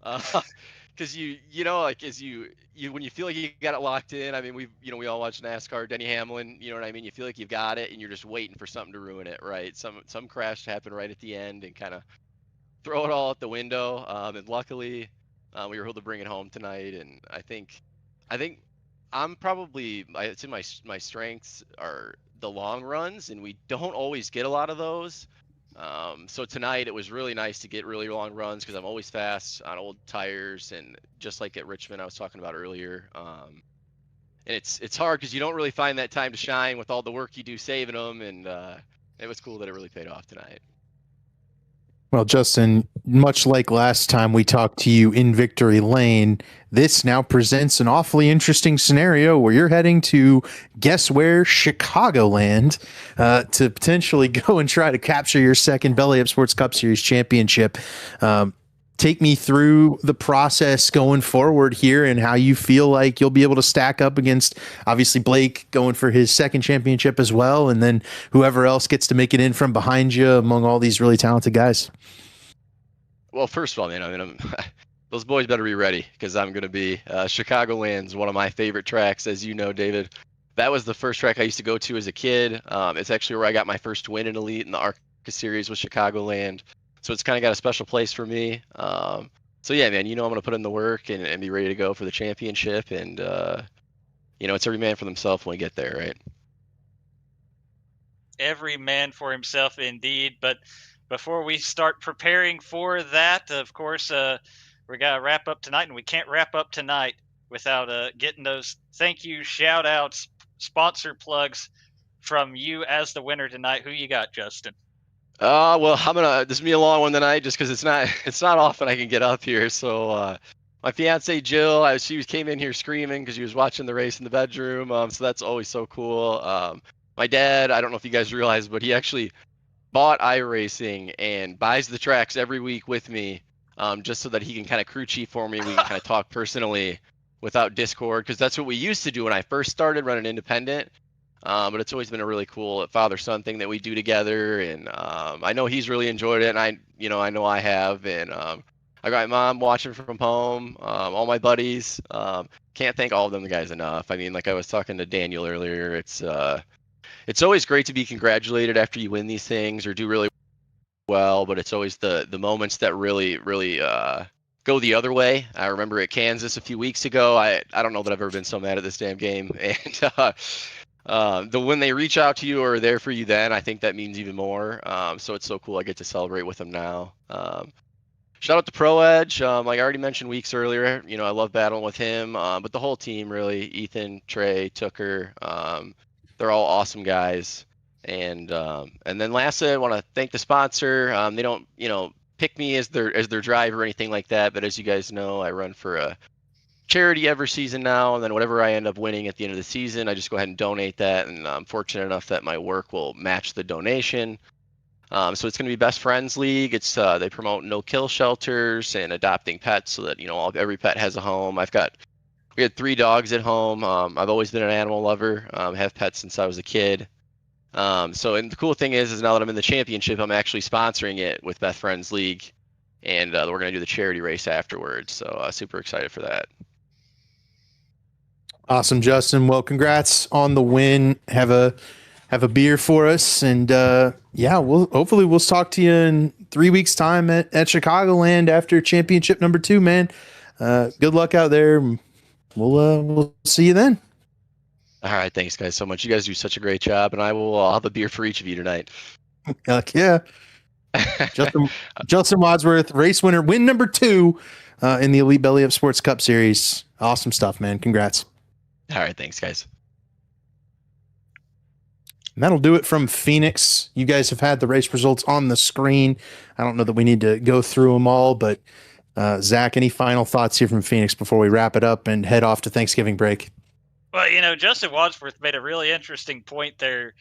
Because like as you when you feel like you got it locked in. I mean, we all watch NASCAR, Denny Hamlin. You know what I mean? You feel like you've got it, and you're just waiting for something to ruin it, right? Some crash to happen right at the end and kind of throw it all out the window. And luckily, we were able to bring it home tonight. And I think I'm probably, I'd say my strengths are the long runs, and we don't always get a lot of those. So tonight it was really nice to get really long runs because I'm always fast on old tires, and just like at Richmond I was talking about earlier. And it's hard because you don't really find that time to shine with all the work you do saving them, and it was cool that it really paid off tonight. Well, Justin, much like last time we talked to you in Victory Lane, this now presents an awfully interesting scenario where you're heading to, guess where, Chicagoland, to potentially go and try to capture your second Belly Up Sports Cup Series championship. Take me through the process going forward here and how you feel like you'll be able to stack up against, obviously, Blake going for his second championship as well, and then whoever else gets to make it in from behind you among all these really talented guys. Well, first of all, man, those boys better be ready because I'm going to be. Chicagoland's one of my favorite tracks, as you know, David. That was the first track I used to go to as a kid. It's actually where I got my first win in Elite in the ARCA series with Chicagoland. So it's kind of got a special place for me. So yeah, man, I'm going to put in the work and be ready to go for the championship. And, it's every man for themselves when we get there, right? Every man for himself, indeed. But before we start preparing for that, of course, we got to wrap up tonight, and we can't wrap up tonight without getting those thank you, shout outs, sponsor plugs from you as the winner tonight. Who you got, Justin? Well, this will be a long one tonight just because it's not often I can get up here. So my fiance Jill, she came in here screaming because she was watching the race in the bedroom. So that's always so cool. My dad, I don't know if you guys realize, but he actually bought iRacing and buys the tracks every week with me, just so that he can kind of crew chief for me. We can kind of talk personally without Discord, because that's what we used to do when I first started running independent. But it's always been a really cool father-son thing that we do together, and I know he's really enjoyed it, and I know I have, and I got my mom watching from home, all my buddies. Can't thank all of them guys enough. I mean, like I was talking to Daniel earlier, it's always great to be congratulated after you win these things or do really well, but it's always the moments that really go the other way. I remember at Kansas a few weeks ago, I don't know that I've ever been so mad at this damn game, and when they reach out to you or are there for you then, I think that means even more. So it's so cool I get to celebrate with them now. Shout out to Pro Edge. Like I already mentioned weeks earlier, I love battling with him, but the whole team really, Ethan, Trey, Tooker, they're all awesome guys. And then lastly, I want to thank the sponsor. They don't, pick me as their driver or anything like that, but as you guys know, I run for a charity every season now, and then whatever I end up winning at the end of the season, I just go ahead and donate that, and I'm fortunate enough that my work will match the donation. So it's going to be Best Friends League. It's they promote no-kill shelters and adopting pets so that every pet has a home. We had 3 dogs at home. I've always been an animal lover. Have pets since I was a kid. And the cool thing is now that I'm in the championship, I'm actually sponsoring it with Best Friends League, and we're going to do the charity race afterwards. So super excited for that. Awesome, Justin. Well, congrats on the win. Have a beer for us, and hopefully we'll talk to you in 3 weeks' time at Chicagoland after championship number 2, man. Good luck out there. We'll see you then. All right, thanks guys so much. You guys do such a great job, and I'll have a beer for each of you tonight. Heck yeah. Justin Wadsworth, race winner, win number 2 in the Elite Belly Up Sports Cup Series. Awesome stuff, man. Congrats. All right, thanks guys. And that'll do it from Phoenix. You guys have had the race results on the screen. I don't know that we need to go through them all, but Zach, any final thoughts here from Phoenix before we wrap it up and head off to Thanksgiving break? Well, Justin Wadsworth made a really interesting point there.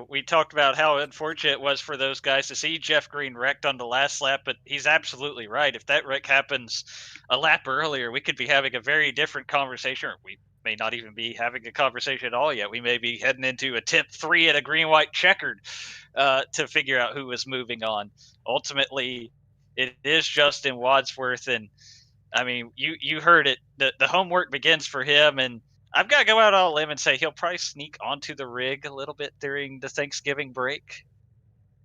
We talked about how unfortunate it was for those guys to see Jeff Green wrecked on the last lap, but he's absolutely right. If that wreck happens a lap earlier, we could be having a very different conversation, or we may not even be having a conversation at all yet. We may be heading into a tip 3 at a green-white checkered to figure out who is moving on. Ultimately, it is Justin Wadsworth, and I mean, you heard it. The homework begins for him, and I've got to go out on a limb and say he'll probably sneak onto the rig a little bit during the Thanksgiving break.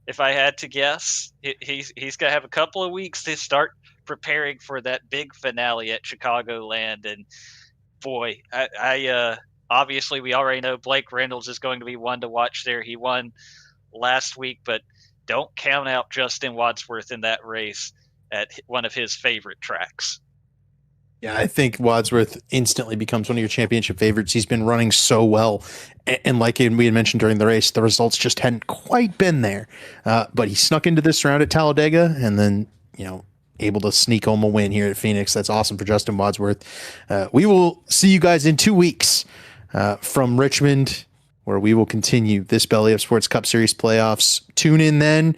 If I had to guess, he's going to have a couple of weeks to start preparing for that big finale at Chicagoland. And boy, I obviously we already know Blake Reynolds is going to be one to watch there. He won last week, but don't count out Justin Wadsworth in that race at one of his favorite tracks. Yeah, I think Wadsworth instantly becomes one of your championship favorites. He's been running so well. And like we had mentioned during the race, the results just hadn't quite been there. But he snuck into this round at Talladega and then, able to sneak home a win here at Phoenix. That's awesome for Justin Wadsworth. We will see you guys in 2 weeks from Richmond, where we will continue this Belly Up Sports Cup Series playoffs. Tune in then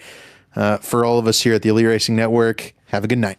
for all of us here at the Elite Racing Network. Have a good night.